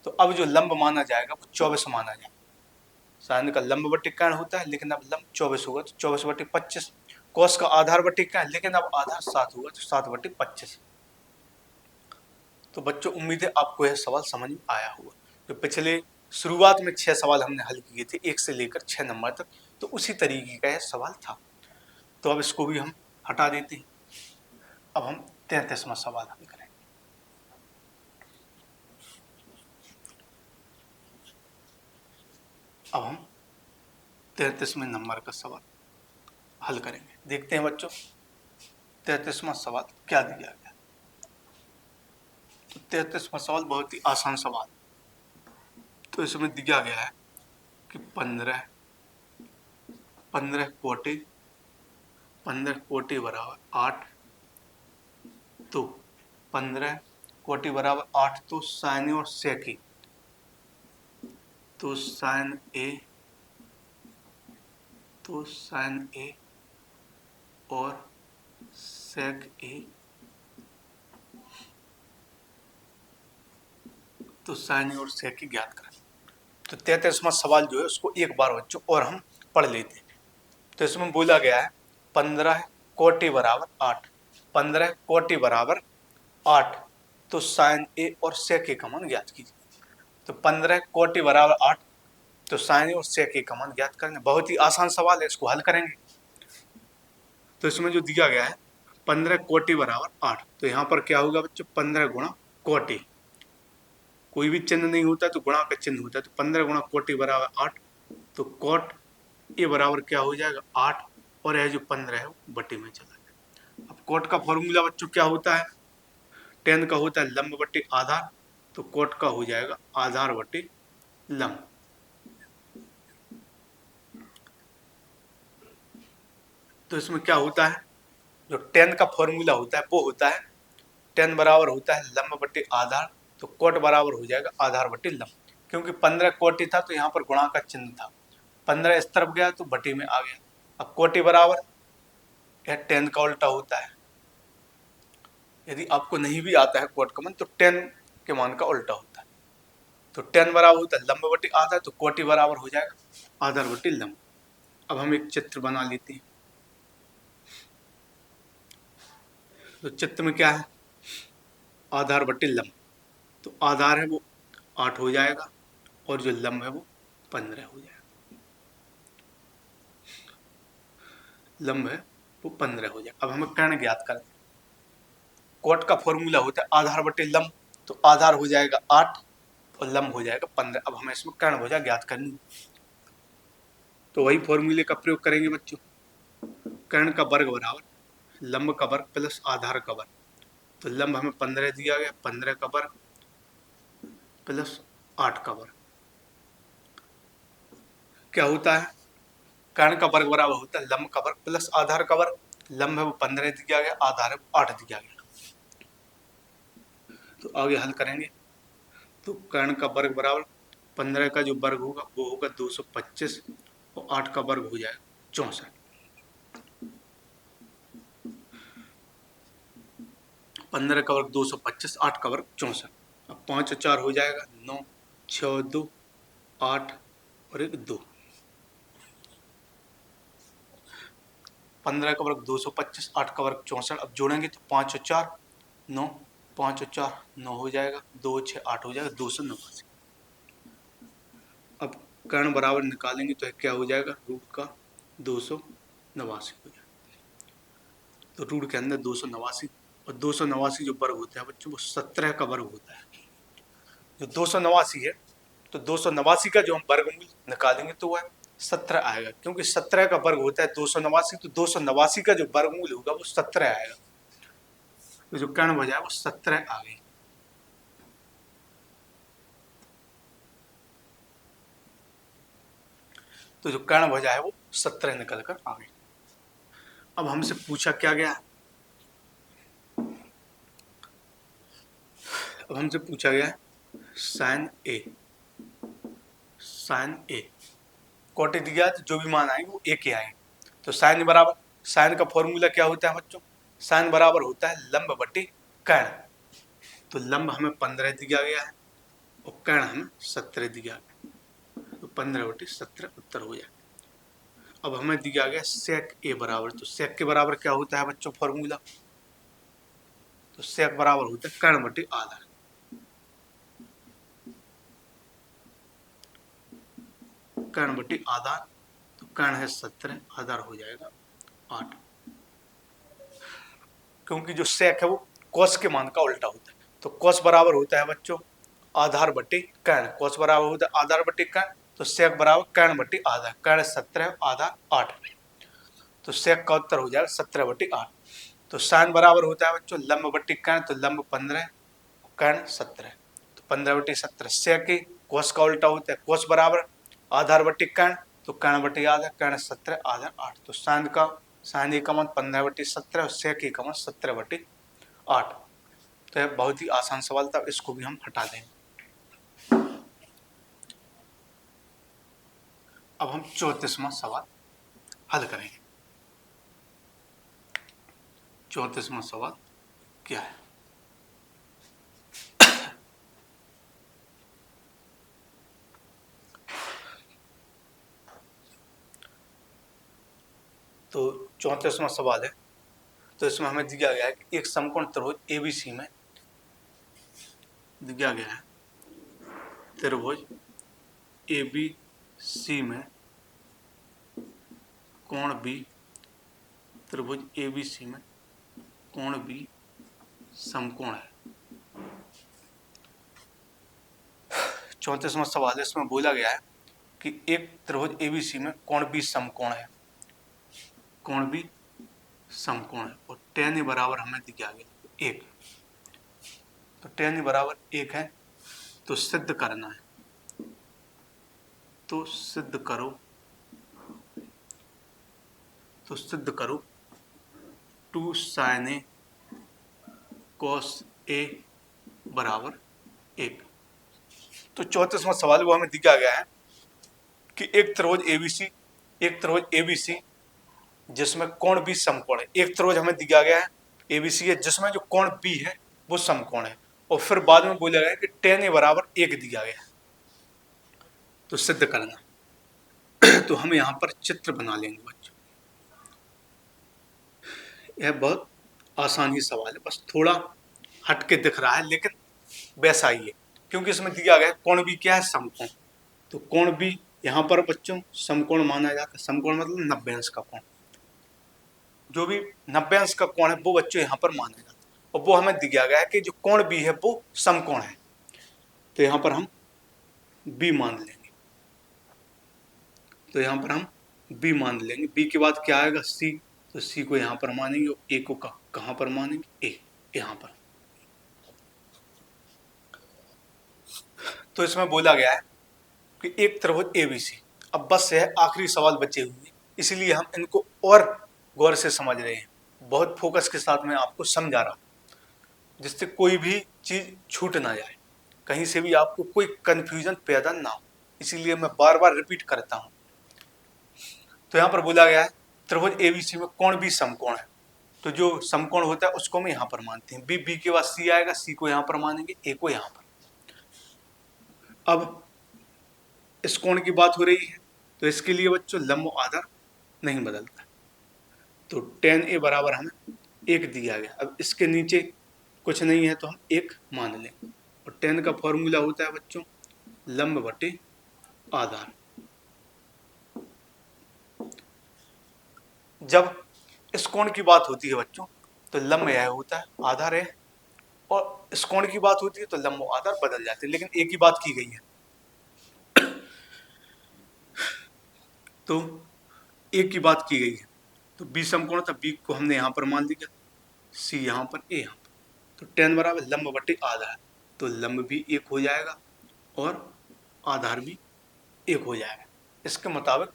तो अब जो लंब माना जाएगा वो 24 माना जाएगा। साइन का लंब बटे कर्ण होता है, लेकिन अब लंब 24 होगा, तो 24 बटे 25। कोस का आधार बटे कर्ण, लेकिन अब आधार 7 होगा, तो 7 बटे 25। तो बच्चों उम्मीद है आपको यह सवाल समझ में आया होगा। जो पिछले शुरुआत में 6 सवाल हमने हल किए थे 1 से लेकर 6 नंबर तक, तो उसी तरीके का यह सवाल था। तो अब इसको भी हम हटा देते हैं। अब हम 33वां सवाल हल करेंगे। अब हम 33वें नंबर का सवाल हल करेंगे। देखते हैं बच्चों 33वां सवाल क्या दिया गया। तो 33वां सवाल बहुत ही आसान सवाल। तो इसमें दिया गया है कि 15 कोटि बराबर 8, तो 15 कोटि बराबर 8, तो साइन और सेक, तो साइन ए और सेक ए, तो साइन ए और सेक ए ज्ञात करें। तो 33वां सवाल जो है उसको एक बार बच्चों और हम पढ़ लेते हैं। तो इसमें बोला गया है 15 कोटि बराबर 8, 15 कोटि बराबर 8, तो साइन ए और सेक ए का मान ज्ञात कीजिए। तो 15 कोटि बराबर 8, तो साइन ए और सेक ए का मान ज्ञात करना। बहुत ही आसान सवाल है, इसको हल करेंगे। तो इसमें जो दिया गया है 15 कोटि बराबर 8, तो यहाँ पर क्या होगा बच्चों 15 गुणा कोटि, कोई भी चिन्ह नहीं होता तो गुणा का चिन्ह होता है। तो 15 गुणा कोटि बराबर 8, तो कोट ए बराबर क्या हो जाएगा 8, और यह जो 15 है वो बटे में चला जाएगा। अब कोट का फॉर्मूला बच्चों क्या होता है, tan का होता है लंब बटे आधार, तो कोट का हो जाएगा आधार बटे लंब। तो इसमें क्या होता है, जो tan का फॉर्मूला होता है वो होता है tan बराबर होता है लंब बटे आधार, तो कोट बराबर हो जाएगा आधार बटे लंब। क्योंकि 15 कोटि था तो यहाँ पर गुणा का चिन्ह था, 15 इस तरफ गया तो बटे में आ गया। अब कोटि बराबर यह tan का उल्टा होता है। यदि आपको नहीं भी आता है कोट का मान, तो tan के मान का उल्टा होता है। तो tan बराबर होता है लंब बटे आधार, तो कोटि बराबर हो जाएगा आधार बटे लंब। अब हम एक चित्र बना लेते हैं। तो चित्र में क्या है, आधार बटे लंब, तो आधार है वो 8 हो जाएगा, और जो लंब है वो 15 हो जाएगा। लंब है वो 15 हो जाएगा। अब हमें कर्ण ज्ञात करना है। कोट का फॉर्मूला होता है आधार बटे लंब, तो आधार हो जाएगा 8 और लंब हो जाएगा 15। अब हमें इसमें कर्ण भुजा ज्ञात करनी है, तो वही फॉर्मूले का प्रयोग करेंगे बच्चों। कर्ण का वर्ग बराबर लंब का वर्ग प्लस आधार का वर्ग। तो लंब हमें 15 दिया गया, 15 का वर्ग प्लस 8 का वर्ग क्या होता है, कर्ण का वर्ग बराबर होता है लंब का वर्ग प्लस आधार का वर्ग। लंब है वो 15 दिया गया, आधार है वो 8 दिया गया। तो आगे हल करेंगे। तो कर्ण का वर्ग बराबर 15 का जो वर्ग होगा वो होगा 225 और 8 का वर्ग हो जाएगा 64। 15 का वर्ग 225, 8 का वर्ग 64। अब 5 और 4 हो जाएगा 9, 6 और 2 8 और एक 2। 15 का वर्ग 225, 8 का वर्ग 64। अब जोड़ेंगे तो 5 और 4 9, 5 और 4 9 हो जाएगा, 2 6 8 हो जाएगा 289। अब कर्ण बराबर निकालेंगे तो क्या हो जाएगा, रूट का 289 हो जाएगा। तो रूट के अंदर 289 और 289 जो वर्ग होता है बच्चों वो 17 का वर्ग होता है। जो 289 है तो 289 का जो हम वर्गमूल निकालेंगे तो वह 17 आएगा, क्योंकि 17 का वर्ग होता है 289, तो 289 का जो वर्गमूल होगा वो 17 आएगा। तो जो कर्ण बचा है वो 17 आ गई। तो जो कर्ण बचा है वो 17 निकल कर आ गई। अब हमसे पूछा क्या गया, अब हमसे पूछा गया साइन ए, साइन ए कोटि दिया तो जो भी मान आएंगे वो ए के आएंगे। तो साइन बराबर, साइन का फॉर्मूला क्या होता है बच्चों, साइन बराबर होता है लंब बटे कर्ण। तो लंब हमें 15 दिया गया है और कर्ण हमें 17 दिया गया, तो 15 बटे 17 उत्तर हो जाएगा। अब हमें दिया गया सेक ए बराबर, तो सेक के बराबर क्या होता है बच्चों फॉर्मूला, तो सेक बराबर होता है कर्ण बटे आधार। कर्ण बटे आधार, तो कर्ण है 17, आधार हो जाएगा 8, क्योंकि जो सेक है वो कॉस के मान का उल्टा होता है। तो कॉस बराबर होता है बच्चों आधार बटे कर्ण, कॉस बराबर होता है आधार बटे कर्ण, तो सेक बराबर कर्ण बटे आधार, कर्ण 17 आधार 8, तो सेक का उत्तर हो जाएगा 17 बटे 8। तो साइन बराबर होता है बच्चों लंब बटे कर्ण, तो लंब 15 कर्ण 17, तो 15 बटे 17। सेक कोस का उल्टा होता है कोस बराबर आधार बटे कर्ण, तो कर्ण बटे आधार, कर्ण 17 आधार 8, तो साइन का साइन ए का मान 15 बटे 17 और सेक ए का मान 17 बटे 8। तो यह बहुत ही आसान सवाल था, इसको भी हम हटा देंगे। अब हम 34वां सवाल हल करेंगे। 34वां सवाल क्या है, तो 34वां सवाल है। तो इसमें हमें दिया गया है कि एक समकोण त्रिभुज एबीसी में दिया गया है, त्रिभुज एबीसी में कोण बी, त्रिभुज एबीसी में कोण बी समकोण है। 34वां सवाल है, इसमें बोला गया है कि एक त्रिभुज एबीसी में कोण बी समकोण है, कोण बी समकोण है और tan बराबर हमें दिया गया 1, तो tan बराबर 1 है, तो सिद्ध करना है, तो सिद्ध करो, तो सिद्ध करो 2 sin A cos A बराबर 1। तो 34वां सवाल वो हमें दिया गया है कि एक त्रिभुज एबीसी, एक त्रिभुज एबीसी जिसमें कोण बी समकोण है, एक त्रिभुज हमें दिया गया है एबीसी है जिसमें जो कोण बी है वो समकोण है, और फिर बाद में बोला गया है कि tan A बराबर 1 दिया गया है, तो सिद्ध करना। तो हम यहाँ पर चित्र बना लेंगे बच्चों, यह बहुत आसान ही सवाल है, बस थोड़ा हटके दिख रहा है लेकिन वैसा ही है, क्योंकि इसमें दिया गया है कोण बी क्या है समकोण, तो कोण बी यहाँ पर बच्चों समकोण माना जाता है, समकोण मतलब 90 अंश का कोण, जो भी 90 अंश का कोण है वो बच्चों यहाँ पर माना जाता है, और वो हमें दिया गया है कि जो कोण बी है वो समकोण है, तो यहाँ पर हम बी मान लेंगे, तो यहाँ पर हम बी मान लेंगे, बी के बाद क्या आएगा सी, तो सी को यहाँ पर मानेंगे और ए को कहाँ पर मानेंगे, ए यहाँ पर। तो इसमें बोला गया है कि एक त्रिभुज एबीसी, अब बस यह आखिरी सवाल बचे हुए, इसलिए हम इनको और गौर से समझ रहे हैं। बहुत फोकस के साथ मैं आपको समझा रहा हूँ, जिससे कोई भी चीज छूट ना जाए, कहीं से भी आपको कोई कंफ्यूजन पैदा ना हो, इसीलिए मैं बार बार रिपीट करता हूँ। तो यहाँ पर बोला गया है त्रिभुज एबीसी में कोण भी समकोण है, तो जो समकोण होता है उसको हम यहाँ पर मानते हैं। बी के बाद सी आएगा, सी को यहाँ पर मानेंगे, ए को यहाँ पर। अब इस कोण की बात हो रही है, तो इसके लिए बच्चों लंब आधार नहीं बदलता, तो tan a बराबर हमें 1 दिया गया। अब इसके नीचे कुछ नहीं है तो हम 1 मान लेंगे, और tan का फॉर्मूला होता है बच्चों लंब बटे आधार। जब इस कोण की बात होती है बच्चों तो लंब यह होता है, आधार है, और इस कोण की बात होती है तो लंब आधार बदल जाते हैं, लेकिन एक ही बात की गई है। तो एक की बात की गई है, तो बी समकोण था, बी को हमने यहाँ पर मान लिया, सी यहाँ पर, ए यहाँ पर, तो tan बराबर लंब बटे आधार, तो लंब भी 1 हो जाएगा और आधार भी 1 हो जाएगा। इसके मुताबिक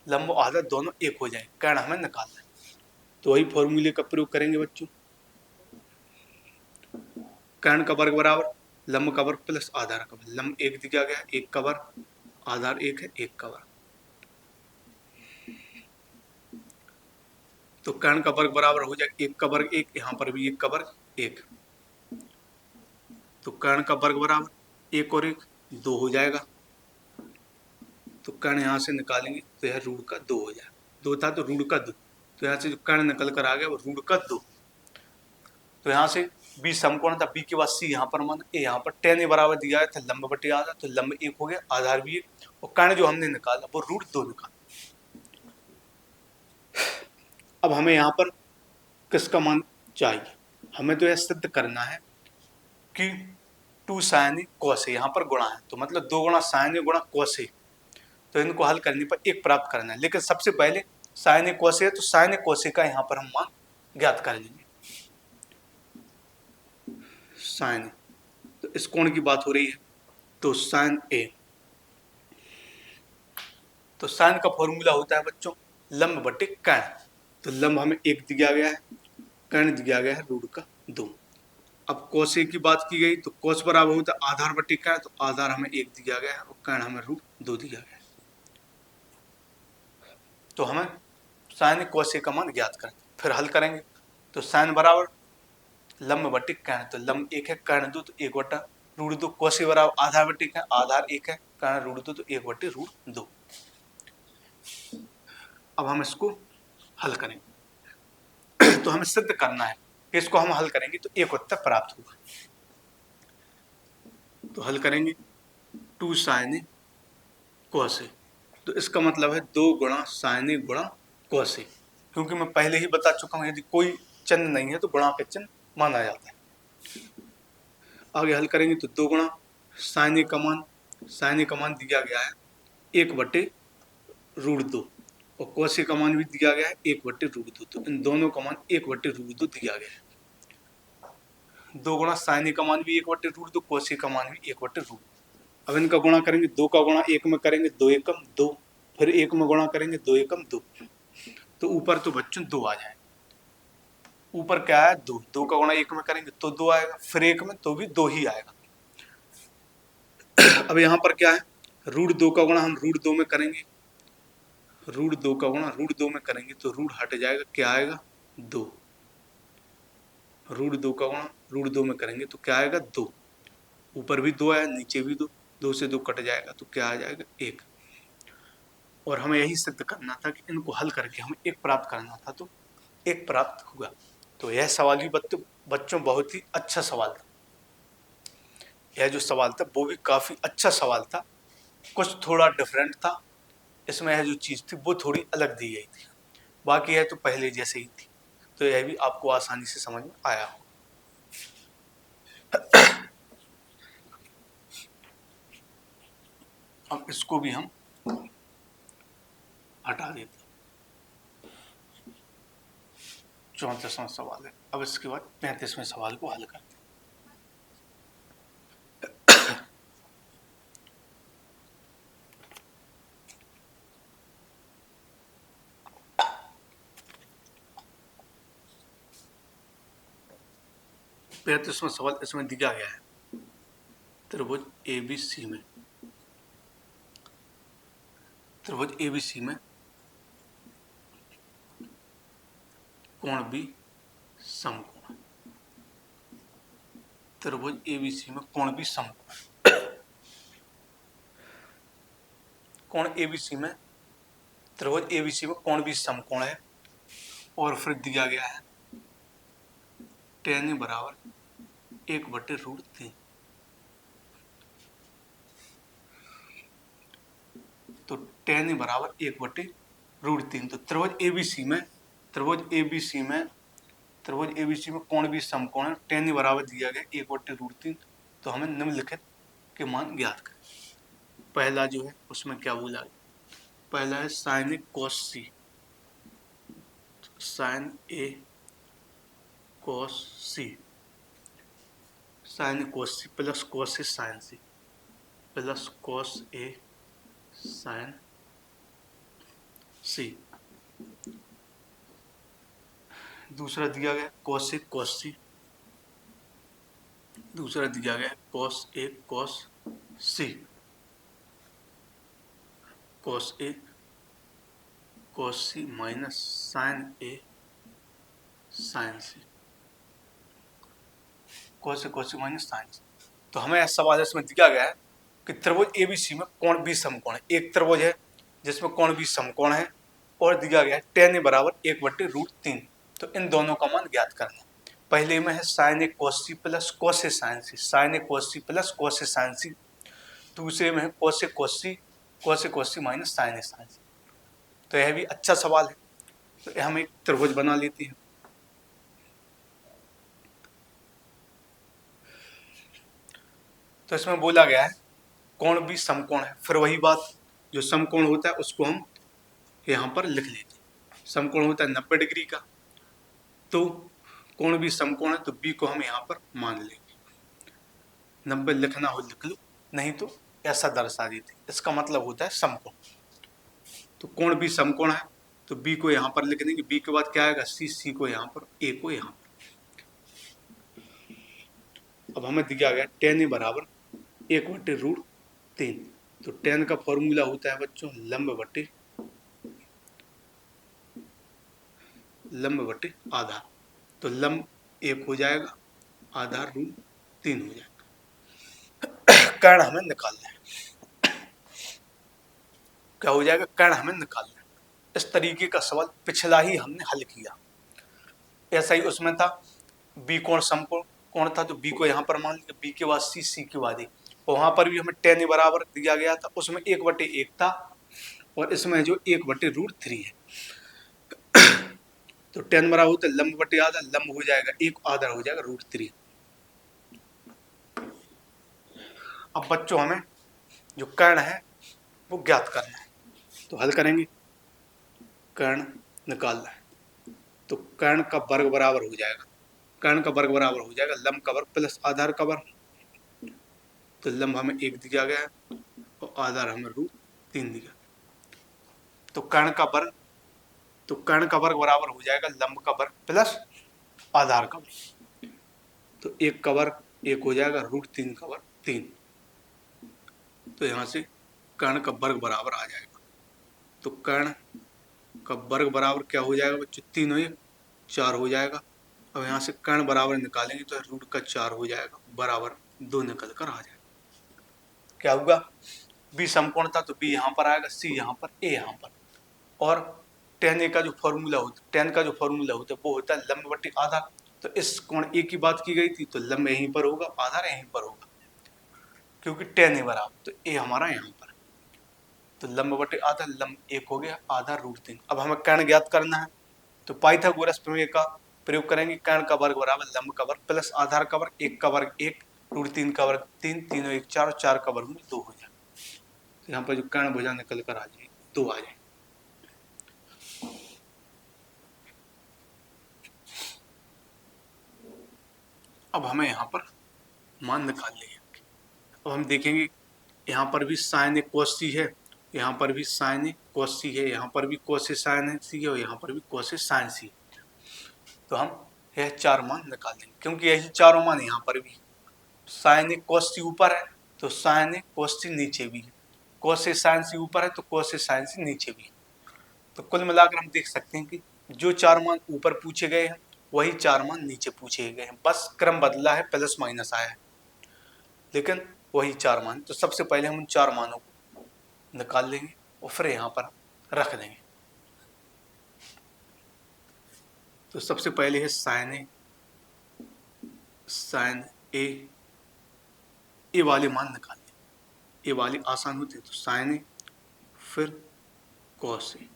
लंब और आधार दोनों 1 हो जाए, कर्ण हमें निकालना है, तो वही फॉर्मूले का प्रयोग करेंगे बच्चों। कर्ण का वर्ग बराबर लंब का वर्ग प्लस आधार का वर्ग, लंब 1 दिया गया है, 1 का वर्ग, आधार 1 है, 1 का वर्ग, तो कर्ण का वर्ग बराबर हो जाएगा 1 का वर्ग 1, यहाँ पर भी 1 का वर्ग 1, तो कर्ण का वर्ग बराबर 1 और 1 2 हो जाएगा, तो कर्ण यहाँ से निकालेंगे तो यह रूट का 2 हो जाएगा, 2 था तो रूट का 2, तो यहाँ से जो कर्ण निकल कर आ गया वो रूट का 2। तो यहाँ से बी समकोण था, बी के बाद सी यहाँ पर मान, ए यहाँ पर, tan a बराबर दिया था लंब बटे आधार, तो लंब 1 हो गया, आधार भी 1, और कर्ण जो हमने निकाला वो रूट 2 निकाला। अब हमें यहाँ पर किसका मान चाहिए, हमें तो यह सिद्ध करना है कि 2 sin a cos a यहाँ पर गुणा है, तो मतलब 2 गुणा sin a गुणा cos a, तो इनको हल करने पर 1 प्राप्त करना है, लेकिन सबसे पहले sin a cos a है तो sin a cos a का यहाँ पर हम मान ज्ञात कर लेंगे। sin a, तो इस कोण की बात हो रही है, तो sin a, तो sin का फॉर्मूला होता है बच्चों लंब बटे कर्ण, तो लंब हमें 1 दिया गया है, कर्ण दिया गया है रूट का 2। अब cos a की बात की गई तो cos बराबर होता है आधार बटे कर्ण, तो आधार हमें 1 दिया गया है और कर्ण हमें रूट 2 दिया गया है, तो हमें sin cos a का मान ज्ञात करें, फिर हल करेंगे, तो sin बराबर लंब बटे कर्ण, तो लंब 1 है, कर्ण 2, तो 1 बटा रूट 2, cos a बराबर आधार बटे कर्ण, आधार 1 है, कर्ण रूट 2, तो 1 बटे रूट 2। अब हम इसको हल करेंगे तो हमें सिद्ध करना है कि इसको हम हल करेंगे तो एक उत्तर प्राप्त होगा, तो हल करेंगे 2 sin a cos a, तो इसका मतलब है 2 गुणा sin a गुणा cos a, क्योंकि मैं पहले ही बता चुका हूं यदि कोई चिन्ह नहीं है तो गुणा का चिन्ह माना जाता है। आगे हल करेंगे तो 2 गुणा sin a का मान दिया गया है 1 बटे रूट 2, और cos a का मान भी दिया गया है 1 बटे रूट 2, तो इन दोनों का मान 1 बटे रूट 2 दिया गया है। 2 गुणा sin a का मान भी 1 बटे रूट 2, cos a का मान भी 1 बटे रूट। अब इनका गुणा करेंगे, 2 का गुणा 1 में करेंगे 2 एकम 2, फिर 1 में गुणा करेंगे 2 एकम 2, तो ऊपर तो बच्चों 2 आ जाए, ऊपर क्या है 2, 2 का गुणा 1 में करेंगे तो 2 आएगा, फिर 1 में तो भी 2 ही आएगा। अब यहाँ पर क्या है, रूट 2 का गुणा हम रूट 2 में करेंगे, रूट 2 का गुणा रूट 2 में करेंगे तो रूट हट जाएगा, क्या आएगा 2, रूट 2 का गुणा रूट 2 में करेंगे तो क्या आएगा 2, ऊपर भी 2 आया, नीचे भी 2, 2 से 2 कट जाएगा तो क्या आ जाएगा 1, और हमें यही सिद्ध करना था कि इनको हल करके हमें 1 प्राप्त करना था, तो 1 प्राप्त हुआ। तो यह सवाल भी बच्चों बहुत ही अच्छा सवाल था, यह जो सवाल था वो भी काफी अच्छा सवाल था, कुछ थोड़ा डिफरेंट था, इसमें यह जो चीज थी वो थोड़ी अलग दी गई थी, बाकी यह तो पहले जैसे ही थी, तो यह भी आपको आसानी से समझ में आया हो। अब इसको भी हम हटा देते, 34वां सवाल है। अब इसके बाद 35वें सवाल को हल करते हैं। फिर तो इसमें सवाल इसमें दिया गया है त्रिभुज ABC में, त्रिभुज ABC में कोण भी समकोण, त्रिभुज ABC में कोण भी समकोण, कोण ABC में, त्रिभुज ABC में कोण भी समकोण है। और फिर दिया गया है tan बराबर 1/√3। तो tan बराबर 1/√3। तो त्रिभुज ABC में, त्रिभुज ABC में, त्रिभुज ABC में कोण भी समकोण है। tan बराबर दिया गया 1/√3। तो हमें निम्नलिखित के मान ज्ञात करें। पहला जो है उसमें क्या बोला है, पहला है sin A cos C, sin A cos C, sin A cos C plus cos A sin C plus cos A sin C। दूसरा दिया गया cos A cos C, दूसरा दिया गया cos A cos C, cos A cos C minus sin A sin C, cos A cos C minus sin C। तो हमें सवाल इसमें दिया गया है कि त्रिभुज ABC में कोण भी समकोण है। एक त्रिभुज है जिसमें कोण भी समकोण है और दिया गया है tan A बराबर 1/√3। तो इन दोनों का मान ज्ञात करना। पहले में है sin A cos C plus cos A sin C, sin A cos C plus cos A sin C। दूसरे में है cos A cos C, cos A cos C minus sin A sin C। तो यह भी अच्छा सवाल है। तो हम एक त्रिभुज बना लेते हैं। तो इसमें बोला गया है कोण भी समकोण है। फिर वही बात, जो समकोण होता है उसको हम यहाँ पर लिख लेते हैं। समकोण होता है 90 डिग्री का, तो कोण भी समकोण है तो B को हम यहाँ पर मान लेंगे। 90 लिखना हो लिख लो, नहीं तो ऐसा दर्शा देते, इसका मतलब होता है समकोण। तो कोण भी समकोण है तो B को यहाँ पर लिख देंगे। B के बाद क्या आएगा C, C को यहाँ पर, A को यहाँ पर। अब हमें दिया गया tan A बराबर 1/√3। तो tan का फॉर्मूला होता है बच्चों लंब बटे आधार। तो लंब 1 हो जाएगा, आधार √3 हो जाएगा। कर्ण हमें निकालना है। क्या हो जाएगा, कर्ण हमें निकालना है। इस तरीके का सवाल पिछला ही हमने हल किया। ऐसा ही उसमें था B कोण समकोण कोण था, तो B को यहाँ पर मान लिया, B के बाद C, C के बाद A। और वहां पर भी हमें tan A बराबर दिया गया था, उसमें 1/1 था और इसमें जो 1/√3 है। तो tan बराबर होता है लंब बटे आधा, लंब हो जाएगा 1, आधा हो जाएगा √3। अब बच्चों हमें जो कर्ण है वो ज्ञात करना है। तो हल करेंगे, कर्ण निकालना है। तो कर्ण का वर्ग बराबर हो जाएगा, कर्ण का वर्ग बराबर हो जाएगा लंब का वर्ग प्लस आधार का वर्ग। तो लंब हमें 1 दिया गया है और आधार हमें √3 दिया। तो कर्ण का वर्ग, तो कर्ण का वर्ग बराबर हो जाएगा लंब का वर्ग प्लस आधार का वर्ग। तो 1 का वर्ग 1 हो जाएगा, √3 का वर्ग 3। तो यहाँ से कर्ण का वर्ग बराबर आ जाएगा। तो कर्ण का वर्ग बराबर क्या हो जाएगा बच्चों, 3 और 1 4 हो जाएगा। अब यहाँ से कर्ण बराबर निकालेंगे तो √4 हो जाएगा, बराबर 2 निकल कर आ जाएगा। क्या होगा, B समकोण था तो B यहाँ पर आएगा, C यहाँ पर, A यहाँ पर। और tan A का जो फॉर्मूला होता है, tan का जो फॉर्मूला होता है वो होता है लंब बटे आधार। तो इस कोण A की बात की गई थी, तो लंब यहीं पर होगा, आधार यहीं पर होगा, क्योंकि tan A बराबर, तो A हमारा यहाँ पर। तो लंब बटे आधार, लंब 1 हो गया, आधार √3। अब हमें कर्ण ज्ञात करना है, तो पाइथागोरस प्रमेय का प्रयोग करेंगे। कर्ण का वर्ग बराबर लंब का वर्ग प्लस आधार का वर्ग, 1 का वर्ग 1, √3 का वर्ग 3, 3 और 1 4, 4 का वर्ग 2 हो जाए। तो यहाँ पर जो कर्ण भुजा निकल कर आ जाए 2 आ जाए। अब हमें यहाँ पर मान निकाल लेंगे। अब हम देखेंगे यहाँ पर भी sin A cos C है, यहाँ पर भी sin A cos C है, यहाँ पर भी cos A sin C है और यहाँ पर भी cos A sin C है। तो हम यह चार मान निकाल देंगे, क्योंकि यही चारों मान यहाँ पर भी साइन ए कॉस सी ऊपर है तो साइन ए कॉस सी नीचे भी है, कॉस ए साइन सी ऊपर है तो कॉस ए साइन सी नीचे भी है। तो कुल मिलाकर हम देख सकते हैं कि जो चार मान ऊपर पूछे गए हैं वही चार मान नीचे पूछे गए हैं, बस क्रम बदला है, प्लस माइनस आया है, लेकिन वही चार मान। तो सबसे पहले हम उन चार मानों को निकाल लेंगे और फिर यहाँ पर रख देंगे। तो सबसे पहले है साइन ए वाले मान निकाल लें, ए वाली आसान होती है। तो साइन ए फिर कॉस ए,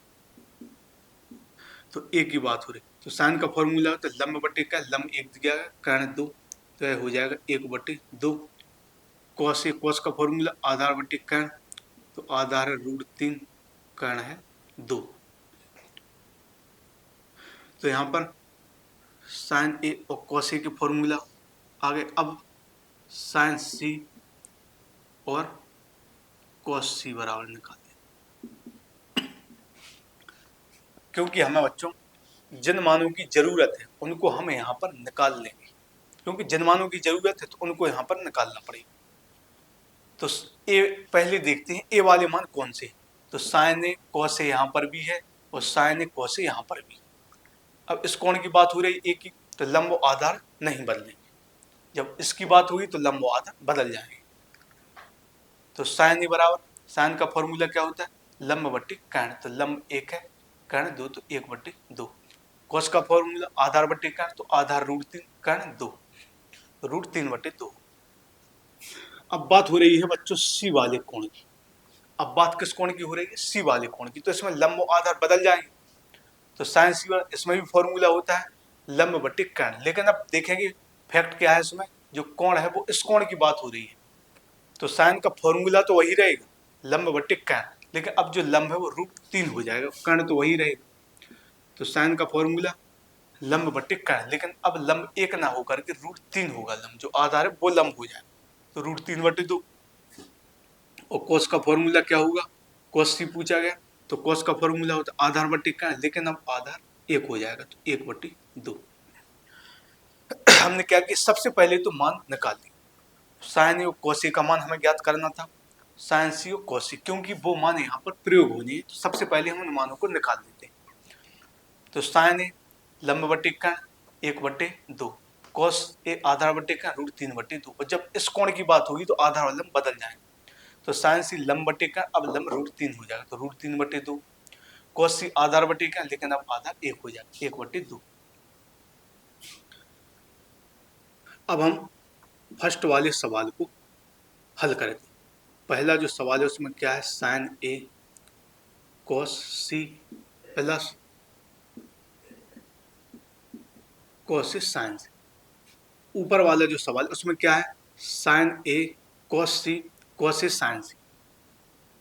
तो ए की बात हो रही। तो साइन का फॉर्मूला होता है लंब बटे का, लंब एक दिया गया कर्ण दो, तो यह हो जाएगा एक बटे दो। कॉस ए, कॉस का फॉर्मूला आधार बटे कर्ण, तो आधार है √3, कर्ण है 2। तो यहाँ पर साइन ए और कॉस ए के फॉर्मूला आ गए। अब साइन सी और कॉस सी बराबर निकाल दें, क्योंकि हमें बच्चों जिन मानों की जरूरत है उनको हम यहाँ पर निकाल लेंगे, क्योंकि जिन मानों की जरूरत है तो उनको यहाँ पर निकालना पड़ेगा। तो ए पहले देखते हैं ए वाले मान कौन से। तो साइन ए कॉस ए यहाँ पर भी है और साइन ए कॉस ए यहाँ पर भी। अब इस कोण की बात हो रही है ए की, तो लंब और आधार नहीं बदलेंगे, जब इसकी बात होगी तो लंब और आधार बदल जाएंगे। तो साइन ए बराबर, साइन का फॉर्मूला क्या होता है लंब बट्टी कर्ण, तो लंब एक है कर्ण दो, तो एक बट्टी दो। कॉस का फॉर्मूला आधार बट्टी कर्ण, तो आधार √3 कर्ण दो, तो √3 बट्टे दो। अब बात हो रही है बच्चों सी वाले कोण की। अब बात किस कोण की हो रही है सी वाले कोण की, तो इसमें लंब और आधार बदल जाएंगे। तो साइन सी, इसमें भी फॉर्मूला होता है लंब बट्टी कर्ण, लेकिन अब देखेंगे फैक्ट क्या है इसमें, जो कोण है वो इस कोण की बात हो रही है। तो साइन का फॉर्मूला तो वही रहेगा लंब बट्टे कर्ण, लेकिन अब जो लंब है वो √3 हो जाएगा, कर्ण तो वही रहेगा। तो साइन का फॉर्मूला लंब बट्टे कर्ण, लेकिन अब लंब एक ना होकर के √3 होगा, लंब जो आधार है वो लंब हो जाएगा, तो √3 बट्टे 2। और कोस का फॉर्मूला क्या होगा, कोस सी पूछा गया, तो कोस का फॉर्मूला होता है आधार बट्टे कर्ण, लेकिन अब आधार एक हो जाएगा, तो 1 बट्टे 2। हमने क्या किया, सबसे पहले तो मान निकाल ली। साइन और कोस का मान हमें ज्ञात करना था, साइन सी और कोस सी, क्योंकि वो मान यहाँ पर प्रयोग होने हैं, तो सबसे पहले हम उन मानों को निकाल देते हैं। तो साइन ए लंब बट्टे कर्ण 1 बट्टे 2, कोस ए आधार बट्टे कर्ण √3 बट्टे 2, और जब इस कोण की बात होगी तो आधार और लंब बदल जाएंगे। तो साइन सी लंब बट्टे कर्ण, अब लंब √3 हो जाएगा, तो √3 बट्टे 2। कोस सी आधार बट्टे कर्ण, लेकिन अब आधार 1 हो जाएगा, 1 बट्टे 2। अब हम फर्स्ट वाले सवाल को हल करते हैं। पहला जो सवाल है उसमें क्या है, sign A cos C plus cos A sign सी। ऊपर वाला जो सवाल उसमें क्या है, sign A cos C cos A sign सी।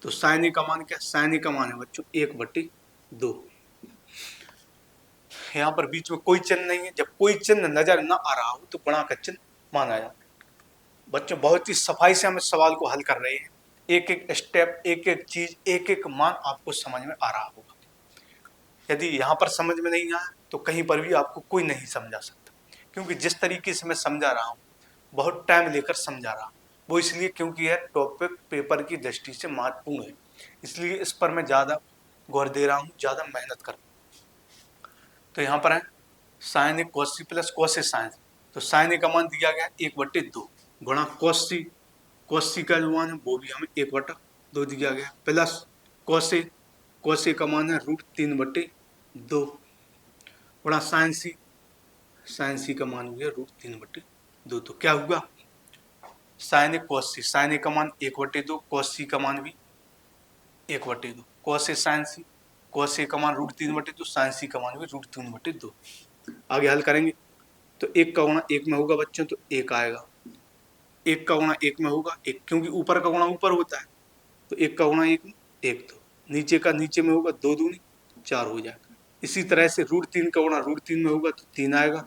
तो साइन ए का मान क्या है, साइन ए का मान है बच्चों 1 बट्टे 2। यहाँ पर बीच में कोई चिन्ह नहीं है, जब कोई चिन्ह नजर ना आ रहा हो तो गुणा का चिन्ह माना जाता है। बच्चों बहुत ही सफाई से हम इस सवाल को हल कर रहे हैं, एक एक स्टेप, एक एक चीज, एक एक मान आपको समझ में आ रहा होगा। यदि यहाँ पर समझ में नहीं आया तो कहीं पर भी आपको कोई नहीं समझा सकता, क्योंकि जिस तरीके से मैं समझा रहा हूँ बहुत टाइम लेकर समझा रहा हूँ, वो इसलिए क्योंकि यह टॉपिक पेपर की दृष्टि से महत्वपूर्ण है, इसलिए इस पर मैं ज़्यादा गौर दे रहा हूँ, ज़्यादा मेहनत कर। तो यहाँ पर है sign A cos C plus cos A sign, तो साइन ए का मान दिया गया 1 बट्टे 2 गुणा कॉस सी का जो मान है वो भी हमें 1 बटा 2 दिया गया, प्लस कॉस ए का मान है √3 बट्टे 2 गुणा साइन सी का मान हो गया √3 बट्टे 2। तो क्या हुआ, साइन ए का मान 1 बट्टे 2, कॉस सी का मान भी 1 बट्टे 2, कॉस ए का मान √3 बट्टे 2, साइन सी का मान भी √3 बट्टे 2। आगे हल करेंगे तो 1 का गुणा 1 में होगा बच्चों, तो 1 आएगा, 1 का गुणा 1 में होगा 1, क्योंकि ऊपर का गुणा ऊपर होता है, तो 1 का गुणा 1 में 1, तो नीचे का नीचे में होगा, 2 दूनी 4 हो जाएगा। इसी तरह से √3 का गुणा √3 में होगा तो 3 आएगा,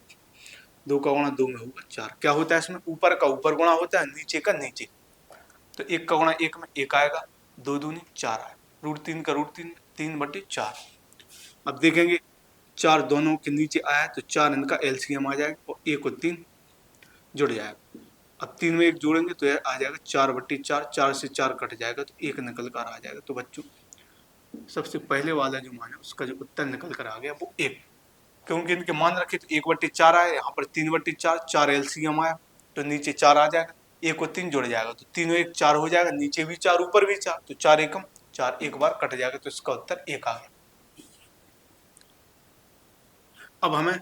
2 का गुणा 2 में होगा 4। क्या होता है इसमें, ऊपर का ऊपर गुणा होता है, नीचे का नीचे, तो 1 का गुणा 1 में 1 आएगा, 2 दूनी 4 आएगा, √3 का √3 3 बट्टे 4। अब देखेंगे 4 दोनों के नीचे आया तो 4 इनका एलसीएम आ जाएगा और 1 और 3 जुड़ जाएगा। अब 3 में 1 जोड़ेंगे तो यह आ जाएगा 4/4, 4 से 4 कट जाएगा तो 1 निकल कर आ जाएगा। तो बच्चों सबसे पहले वाला जो मान है उसका जो उत्तर निकल कर आ गया वो 1, क्योंकि इनके मान रखे तो 1/4 आया, यहाँ पर 3/4, 4 एलसीएम आया तो नीचे 4 आ जाएगा, 1 और 3 जुड़ जाएगा तो 3 और 1 4 हो जाएगा, नीचे भी 4 ऊपर भी 4 तो 4 एकम 4 एक बार कट जाएगा तो इसका उत्तर 1 आ गया। अब हमें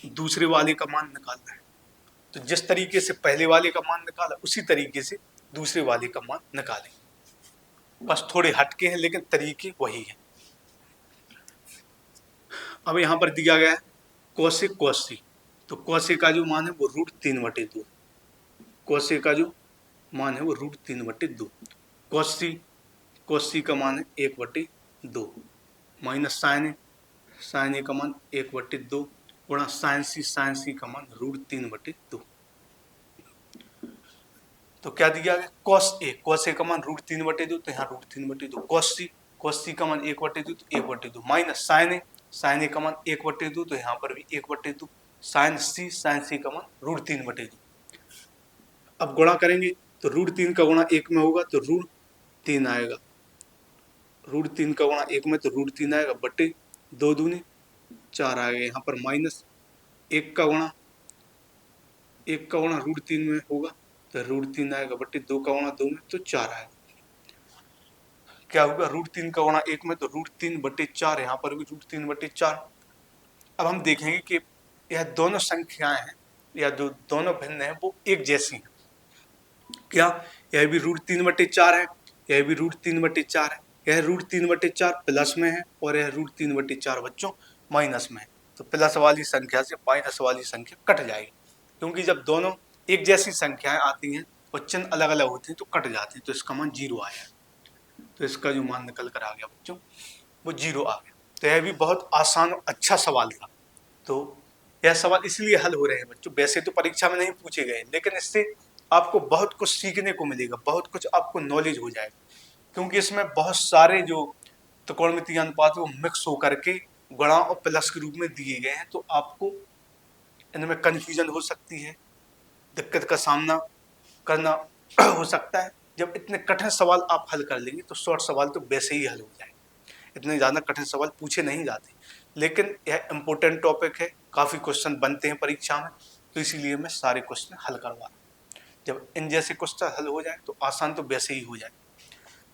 दूसरे वाले का मान निकालना है, तो जिस तरीके से पहले वाले का मान निकाला उसी तरीके से दूसरे वाले का मान निकालें, बस थोड़े हटके हैं लेकिन तरीके वही है। अब यहाँ पर दिया गया है कोसेक कोसी, तो कोसेक का जो मान है वो √3/2, कोसेक का जो मान है वो √3/2, कोसी का मान है 1/2 माइनस साइन ए का मान 1/2 गुणा साइन सी का मान √3/2। तो क्या दिया गया कोस ए का मान √3/2 तो यहाँ √3/2, कोस सी का मान 1/2 तो 1/2 माइनस साइन ए का मान 1/2 तो यहाँ पर भी 1/2 साइन सी का मान √3/2। अब गुणा करेंगे तो √3 का गुणा 1 में होगा तो √3 आएगा, √3 का गुणा 1 में तो √3 आएगा बटे 2 दूनी 4 आएगा, यहाँ पर माइनस 1 का गुणा √3 में होगा तो √3 आएगा बटे 2 का गुणा 2 में तो 4 आएगा। क्या होगा √3 का गुणा 1 में तो √3/4, यहाँ पर भी √3/4। अब हम देखेंगे कि यह दोनों संख्याएं हैं या जो दोनों भिन्न हैं वो एक जैसी हैं। क्या यह भी √3/4 है, यह भी √3/4 है, यह √3/4 प्लस में है और यह √3/4 बच्चों माइनस में है, तो प्लस वाली संख्या से माइनस वाली संख्या कट जाएगी, क्योंकि जब दोनों एक जैसी संख्याएं आती हैं और चिन्ह अलग अलग होते हैं तो कट जाते हैं, तो इसका मान 0 आया, तो इसका जो मान निकल कर आ गया बच्चों वो 0 आ गया। तो यह भी बहुत आसान और अच्छा सवाल था। तो यह सवाल इसलिए हल हो रहे हैं बच्चों, वैसे तो परीक्षा में नहीं पूछे गए लेकिन इससे आपको बहुत कुछ सीखने को मिलेगा, बहुत कुछ आपको नॉलेज हो जाएगा, क्योंकि इसमें बहुत सारे जो त्रिकोणमितीय अनुपात वो मिक्स होकर के गुणा और प्लस के रूप में दिए गए हैं, तो आपको इनमें कन्फ्यूजन हो सकती है, दिक्कत का सामना करना हो सकता है। जब इतने कठिन सवाल आप हल कर लेंगे तो शॉर्ट सवाल तो वैसे ही हल हो जाएंगे, इतने ज़्यादा कठिन सवाल पूछे नहीं जाते, लेकिन यह इम्पोर्टेंट टॉपिक है, काफ़ी क्वेश्चन बनते हैं परीक्षा में, तो इसीलिए मैं सारे क्वेश्चन हल करवा रहा हूँ। जब इन जैसे क्वेश्चन हल हो जाए तो आसान तो वैसे ही हो जाए।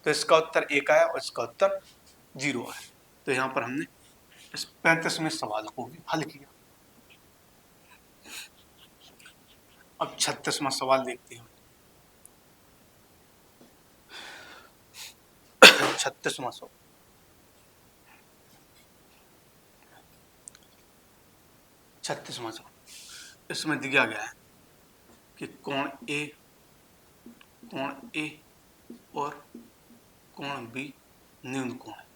तो इसका उत्तर 1 आया और इसका उत्तर 0 आया। तो यहाँ पर हमने इस 35वें सवाल को भी हल किया। अब 36वां सवाल देखते हैं। 36वां सवाल, इसमें दिया गया है कि कोण ए और कोण बी न्यून कोण है।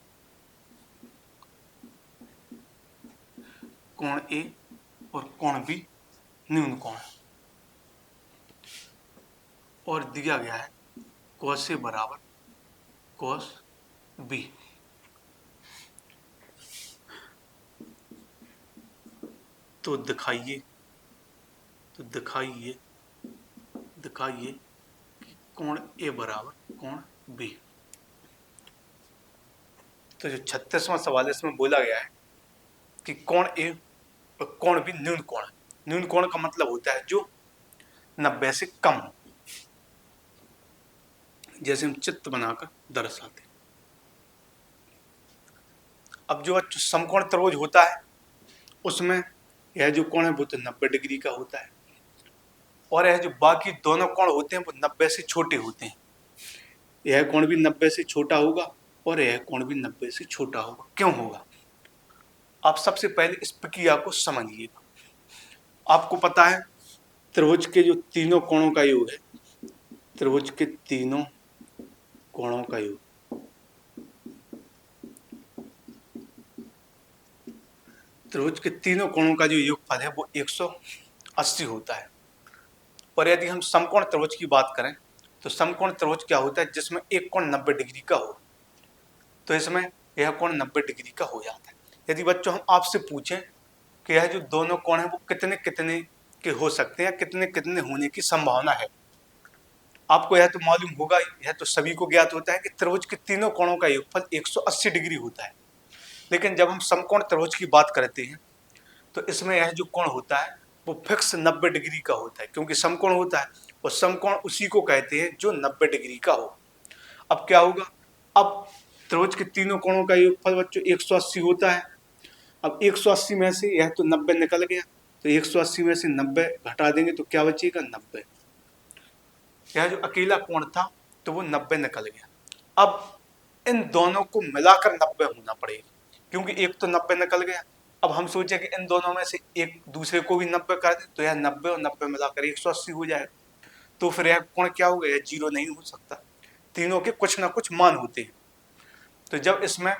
कोण ए और कोण बी न्यून कोण है और दिया गया है cos ए बराबर cos बी। तो दिखाइए कि कोण ए बराबर कोण बी। तो जो 36वां सवाल है इसमें बोला गया है कि कोण ए और कोण बी न्यून कोण है। न्यून कोण का मतलब होता है जो 90 से कम हो, जैसे हम चित्र बनाकर दर्शाते हैं। अब जो समकोण त्रिभुज होता है उसमें यह जो कोण है वो तो 90 डिग्री का होता है, और यह जो बाकी दोनों कोण होते हैं वो 90 से छोटे होते हैं। यह कोण भी 90 से छोटा होगा और यह कोण भी 90 से छोटा होगा। क्यों होगा? आप सबसे पहले इस प्रक्रिया को समझिएगा। आपको पता है त्रिभुज के जो तीनों कोणों का योग है, त्रिभुज के तीनों कोणों का योग, त्रिभुज के तीनों कोणों का जो योगफल है वो 180 होता है। और यदि हम समकोण त्रिभुज की बात करें तो समकोण त्रिभुज क्या होता है, जिसमें एक कोण 90 डिग्री का हो, तो इसमें यह कोण 90 डिग्री का हो जाता है। यदि बच्चों हम आपसे पूछें कि यह जो दोनों कोण है वो कितने कितने के हो सकते हैं, कितने कितने होने की संभावना है, आपको यह तो मालूम होगा, यह तो सभी को ज्ञात होता है कि त्रिभुज के तीनों कोणों का योगफल 180 डिग्री होता है। लेकिन जब हम समकोण त्रिभुज की बात करते हैं तो इसमें यह जो कोण होता है वो फिक्स 90 डिग्री का होता है, क्योंकि समकोण होता है और समकोण उसी को कहते हैं जो 90 डिग्री का हो। अब क्या होगा, अब त्रिभुज के तीनों कोणों का योगफल बच्चों 180 होता है। अब 180 में से यह तो 90 निकल गया, तो 180 में से 90 घटा देंगे तो क्या बचेगा, 90। यह जो अकेला कोण था तो वो 90 निकल गया। अब इन दोनों को मिलाकर 90 होना पड़ेगा, क्योंकि एक तो 90 निकल गया। अब हम सोचे कि इन दोनों में से एक दूसरे को भी 90 कर दे तो यह 90 और 90 मिलाकर 180 हो जाएगा। तो फिर यह कोण क्या हो गया, जीरो नहीं हो सकता, तीनों के कुछ ना कुछ मान होते हैं। तो जब इसमें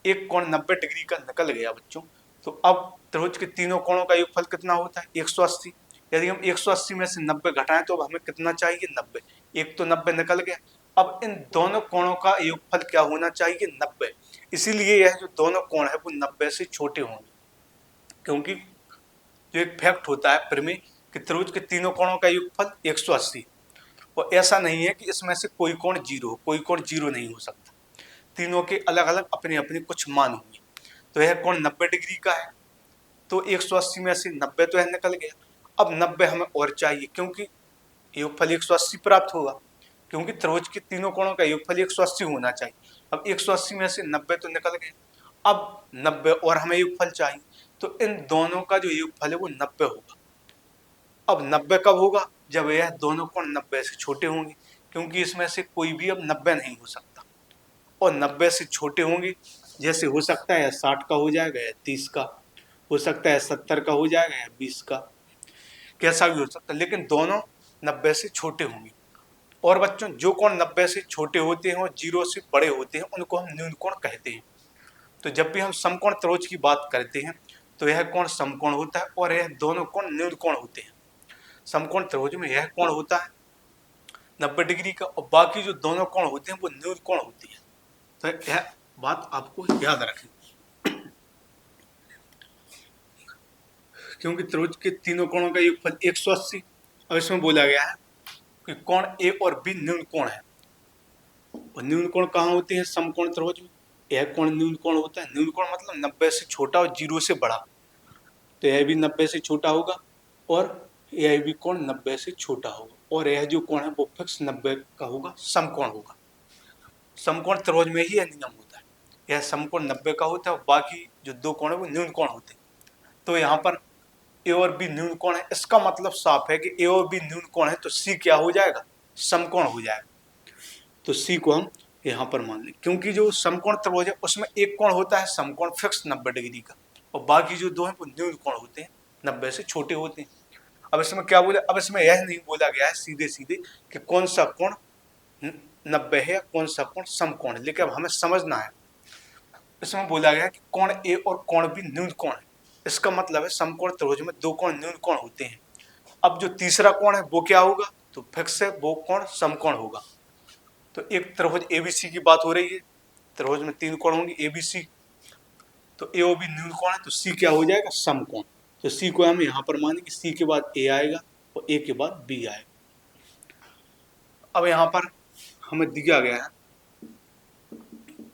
एक कोण 90 डिग्री का निकल गया बच्चों, तो अब त्रिभुज के तीनों कोणों का योगफल कितना होता है, 180। यदि हम 180 में से 90 घटाएं तो अब हमें कितना चाहिए, 90। एक तो 90 निकल गया। अब इन दोनों कोणों का योगफल क्या होना चाहिए, 90। इसीलिए यह जो दोनों कोण है वो 90 से छोटे होंगे, क्योंकि जो एक फैक्ट होता है प्रमेय कि त्रिभुज के तीनों कोणों का योगफल 180, और ऐसा नहीं है कि इसमें से कोई कोण जीरो हो, कोई कोण जीरो नहीं हो सकता, तीनों के अलग अलग अपने अपने कुछ मान होंगे। तो यह कोण 90 डिग्री का है, तो 180 में से 90 तो यह निकल गया। अब 90 हमें और चाहिए, क्योंकि योगफल 180 प्राप्त होगा, क्योंकि त्रिभुज के तीनों कोणों का योगफल 180 होना चाहिए। अब 180 में से 90 तो निकल गए, अब 90 और हमें योगफल चाहिए, तो इन दोनों का जो योगफल है वो 90 होगा। अब 90 कब होगा, जब यह दोनों कोण 90 से छोटे होंगे, क्योंकि इसमें से कोई भी अब 90 नहीं हो सकता, और 90 से छोटे होंगे, जैसे हो सकता है 60 का हो जाएगा या 30 का, हो सकता है 70 का हो जाएगा या 20 का, कैसा भी हो सकता है, लेकिन दोनों 90 से छोटे होंगे। और बच्चों जो कोण 90 से छोटे होते हैं और 0 से बड़े होते हैं उनको हम न्यून कोण कहते हैं। तो जब भी हम समकोण त्रिभुज की बात करते हैं तो यह कोण समकोण होता है और यह दोनों कोण न्यून कोण होते हैं। समकोण त्रिभुज में यह कोण होता है 90 डिग्री का, और बाकी जो दोनों कोण होते हैं वो न्यून कोण होते हैं। तो यह बात आपको याद रखें, क्योंकि त्रिभुज के तीनों कोणों का योगफल 180। अब इसमें बोला गया है कि कोण ए और बी न्यून कोण है, और न्यून कोण कहाँ होते हैं, समकोण त्रिभुज में। यह कोण न्यून कोण होता है, न्यून कोण मतलब 90 से छोटा और 0 से बड़ा, तो यह भी 90 से छोटा होगा और यह भी कोण 90 से छोटा होगा, और यह जो कोण है वो फिक्स 90 का होगा, समकोण होगा। समकोण त्रिभुज में ही यह नियम होता है, यह समकोण 90 का होता है और बाकी जो दो कोण है वो न्यून कोण होते हैं। तो यहाँ पर ए और बी न्यून कोण है, इसका मतलब साफ है कि ए और बी न्यून कोण है, तो सी क्या हो जाएगा, समकोण हो जाएगा। तो सी को हम यहाँ पर मान लें, क्योंकि जो समकोण त्रिभुज है उसमें एक कोण होता है समकोण फिक्स 90 डिग्री का, और बाकी जो दो हैं वो न्यून कोण होते हैं, 90 से छोटे होते हैं। अब इसमें क्या बोले, अब इसमें यह नहीं बोला गया है सीधे सीधे कि कौन सा कोण 90 है, कौन सा कोण समकोण है, लेकिन अब हमें समझना है। इसमें बोला गया है कि कोण ए और कोण बी न्यून कोण है, इसका मतलब है समकोण त्रिभुज में दो कोण न्यून कोण होते हैं। अब जो तीसरा कोण है वो क्या होगा, तो फिक्स है, वो कोण समकोण होगा। तो एक त्रिभुज एबीसी की बात हो रही है, त्रिभुज में तीन कोण होंगे एबीसी, तो ए और बी न्यून कोण है, तो सी क्या हो जाएगा, समकोण। तो सी को हम यहाँ पर मानेंगे, सी के बाद ए आएगा और ए के बाद बी आएगा। अब यहाँ पर हमें दिया गया है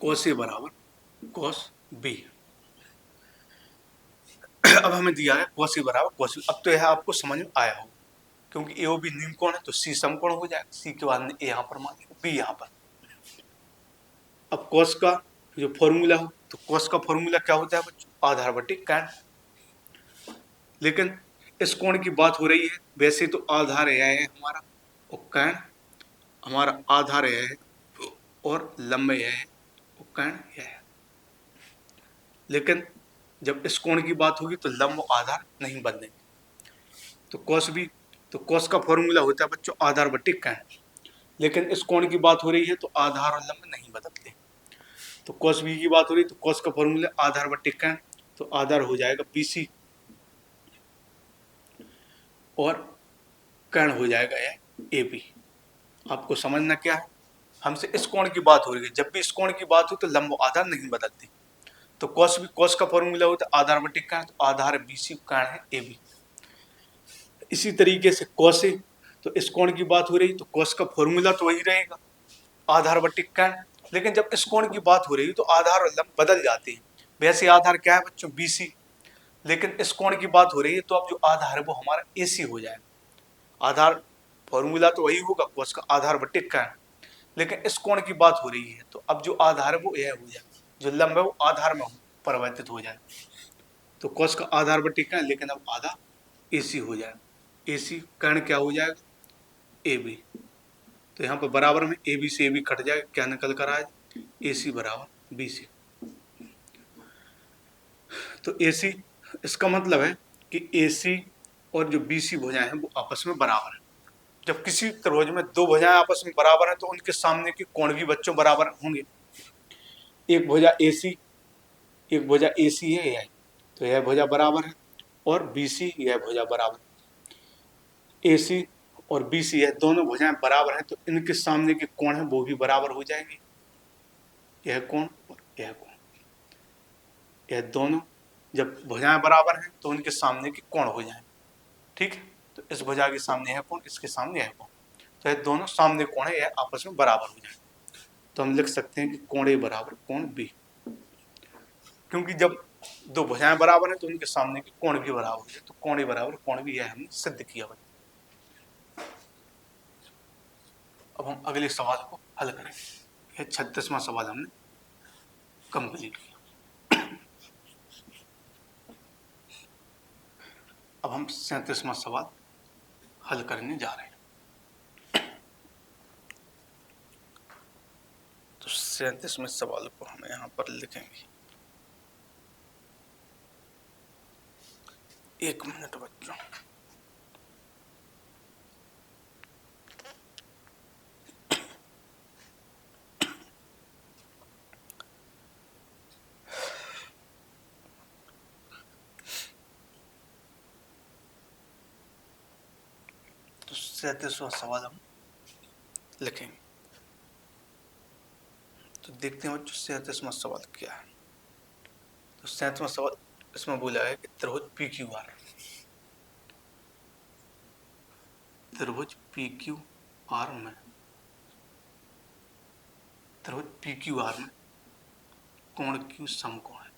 cos ए बराबर cos बी। अब हमें दिया है cos ए बराबर cos बी। अब तो यह आपको समझ में आया हो, क्योंकि ए और बी न्यून कोण है तो सी समकोण हो जाएगा, सी के बाद ए यहाँ पर मानेंगे, बी यहाँ पर। अब cos का जो फॉर्मूला हो, तो cos का फॉर्मूला क्या होता है बच्चों, आधार बटे tan। लेकिन इस कोण की बात हो रही है, वैसे तो आधार यह है हमारा और tan हमारा आधार यह है और लंब यह है और tan यह है। लेकिन जब इस कोण की बात होगी तो लंब आधार नहीं बदलेंगे। तो cos भी, तो cos का फॉर्मूला होता है बच्चों आधार बटे tan, लेकिन इस कोण की बात हो रही है तो आधार और लंब नहीं बदलते। तो cos b की बात हो रही है तो cos का फॉर्मूला आधार बटे tan, तो आधार हो जाएगा BC और कर्ण हो जाएगा यह AB। आपको समझना क्या है, हमसे इस कोण की बात हो रही है, जब भी इस कोण की बात हो तो लंब आधार नहीं बदलते। तो कॉस का फॉर्मूला होता है आधार बटे कर्ण, तो आधार BC कर्ण है AB। इसी तरीके से कॉस ए, तो इस कोण की बात हो रही तो कॉस का फॉर्मूला तो वही रहेगा आधार बटे कर्ण, लेकिन जब इस कोण की बात हो रही तो आधार और लंब बदल जाते हैं। वैसे आधार क्या है बच्चों BC, लेकिन इस कोण की बात हो रही है तो अब जो आधार है वो हमारा AC हो जाएगा। आधार फॉर्मूला तो वही होगा कॉस का आधार बटे कर्ण, लेकिन इस कोण की बात हो रही है तो अब जो आधार है वो यह हो जाएगा, जो लंब है वो आधार में परिवर्तित हो जाएगा। तो कॉस का आधार बटे कर्ण, लेकिन अब आधा AC हो जाएगा। AC कर्ण क्या हो जाएगा AB, तो यहाँ पर बराबर में AB से AB कट जाएगा, क्या निकल कर आए AC बराबर BC। तो AC, इसका मतलब है कि AC और जो BC भुजाएं हैं वो आपस में बराबर है। जब किसी त्रिभुज में दो भुजाएं आपस में बराबर हैं तो उनके सामने के कोण भी बच्चों बराबर होंगे। एक भुजा AC, एक भुजा AC है यह, तो यह भुजा बराबर है, और BC यह भुजा बराबर। AC और BC यह दोनों भुजाएं बराबर हैं तो इनके सामने के कोण हैं वो भी बराबर हो जाएंगे, यह कोण और यह कोण। यह दोनों जब भुजाएं बराबर हैं तो उनके सामने के कोण हो जाएंगे, ठीक है। तो इस भुजा के सामने यह कोण, इसके सामने यह कोण, तो यह दोनों सामने कोण है, यह आपस में बराबर हो जाएंगे। तो हम लिख सकते हैं कि कोण A बराबर कोण B, क्योंकि जब दो भुजाएं बराबर हैं तो उनके सामने के कोण भी बराबर हो जाए, तो कोण A बराबर कोण B, यह हमने सिद्ध किया। अब हम अगले सवाल को हल करेंगे। यह 36वां सवाल हमने कंप्लीट किया। अब हम 37वां सवाल हल करने जा रहे हैं। तो 37वें सवाल को हम यहाँ पर लिखेंगे। 1 मिनट बच्चों। तो 37वां सवाल हम लिखेंगे। तो देखते हैं बच्चों 37वां सवाल क्या है। तो 37वां सवाल इसमें बोला है कि त्रिभुज PQR, त्रिभुज PQR में, त्रिभुज PQR में कोण Q समकोण है।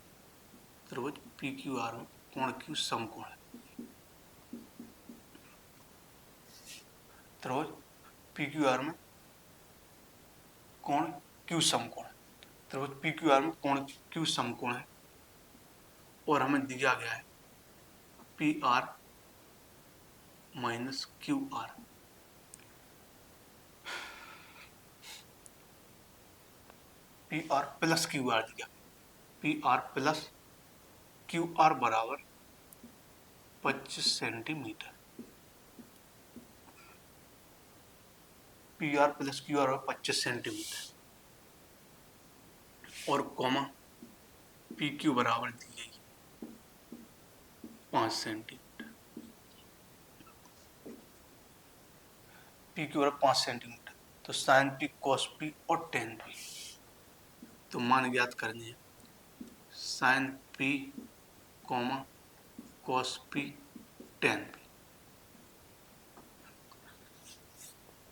त्रिभुज PQR में कोण Q समकोण है। त्रिभुज PQR में कोण Q समकोण है। त्रिभुज PQR में कोण Q समकोण है और हमें दिया गया है PR minus QR। PR plus QR दिया, PR प्लस QR बराबर 25 centimetre. PR plus QR 25 centimetre और कॉमा PQ बराबर दी गई 5 सेंटीमीटर। PQ बराबर 5 सेंटीमीटर, तो साइन P, cos P और tan P, तो मान ज्ञात करने हैं। Sine P, cos P, tan P।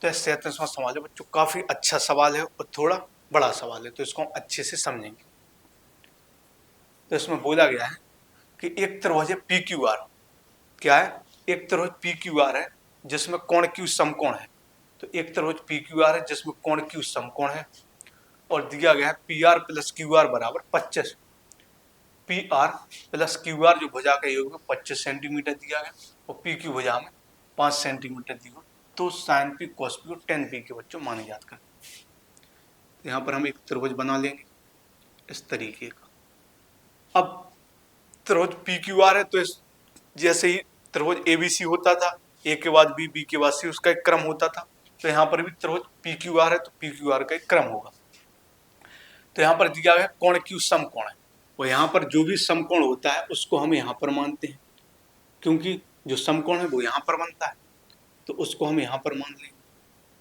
तो 37वां सवाल है बच्चों, काफी अच्छा सवाल है और थोड़ा बड़ा सवाल है, तो इसको हम अच्छे से समझेंगे। तो इसमें बोला गया है कि एक त्रिभुज है PQR, क्या है, एक त्रिभुज PQR है जिसमें कोण Q समकोण है। तो एक त्रिभुज PQR है जिसमें कोण Q समकोण है और दिया गया है PR प्लस QR बराबर 25। PR प्लस QR जो भुजा का योग है 25 सेंटीमीटर दिया गया और PQ भुजा में 5 सेंटीमीटर दिया। तो साइन P, cos P और tan P के बच्चों मान याद कर। तो यहाँ पर हम एक त्रिभुज बना लेंगे इस तरीके का। अब त्रिभुज PQR है तो इस जैसे ही त्रिभुज ABC होता था, A के बाद B, B के बाद C, उसका एक क्रम होता था, तो यहाँ पर भी त्रिभुज PQR है तो PQR का एक क्रम होगा। तो यहाँ पर दिया गया कोण Q समकोण है और यहाँ पर जो भी समकोण होता है उसको हम यहाँ पर मानते हैं, क्योंकि जो समकोण है वो यहाँ पर बनता है तो उसको हम यहाँ पर मान लेंगे।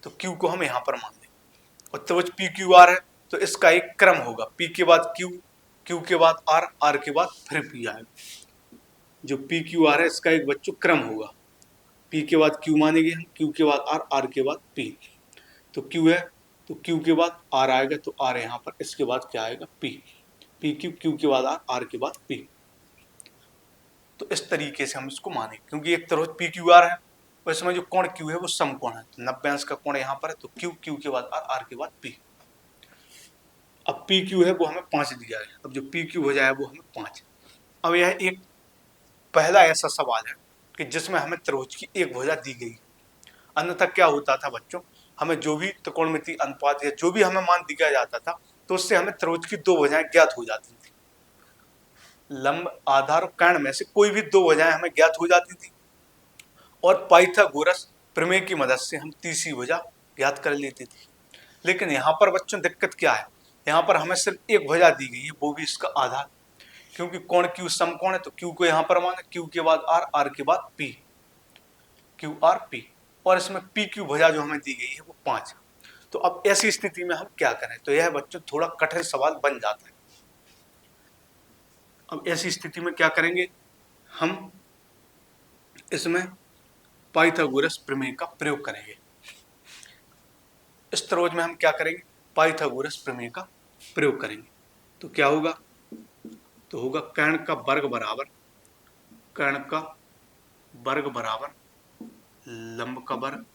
तो Q को हम यहाँ पर मान लेंगे और त्रिभुज PQR है तो इसका एक क्रम होगा, P के बाद Q, Q के बाद R, R के बाद फिर P आएगा। जो P Q R है इसका एक बच्चों क्रम होगा। P के बाद Q मानेंगे हम, Q के बाद R, R के बाद P। तो Q है तो Q के बाद R आएगा, तो R यहाँ पर, इसके बाद क्या आएगा P। P Q, Q के बाद R, R के बाद P। तो इस तरीके से हम इसको माने, क्योंकि एक तरफ P Q R है, उसमें जो कोण Q है वो समकोण है, तो 90 अंश का कोण यहाँ पर है, तो Q, Q के बाद R, R के बाद P। अब P Q है वो हमें 5 दिया है, अब जो P Q हो जाए वो हमें 5। अब यह एक पहला ऐसा सवाल है कि जिसमें हमें त्रिभुज की एक भुजा दी गई, अन्यथा क्या होता था बच्चों, हमें जो भी त्रिकोणमितीय अनुपात या जो भी हमें मान दिया जाता था, तो उससे हमें त्रिभुज की दो भुजाएं ज्ञात हो जाती थी। लंब, आधार और कर्ण में से कोई भी दो भुजाएं हमें ज्ञात हो जाती थी, और पाइथागोरस प्रमेय की मदद से हम तीसरी भुजा ज्ञात कर लेते थे। लेकिन यहाँ पर बच्चों दिक्कत क्या है, यहाँ पर हमें सिर्फ एक भुजा दी गई है, वो भी इसका आधार, क्योंकि कोण Q समकोण है, तो Q को यहाँ पर माने, Q के बाद R, R के बाद P, Q R P, और इसमें P Q भुजा जो हमें दी गई है वो 5। तो अब ऐसी स्थिति में हम क्या करें, तो यह बच्चों थोड़ा कठिन सवाल बन जाता है। अब ऐसी स्थिति में क्या करेंगे, हम इसमें पाइथागोरस प्रमेय का प्रयोग करेंगे। इस त्रिभुज में हम क्या करेंगे, पाइथागोरस प्रमेय का प्रयोग करेंगे। तो क्या होगा, तो होगा कर्ण का वर्ग बराबर, कर्ण का वर्ग बराबर लंब का वर्ग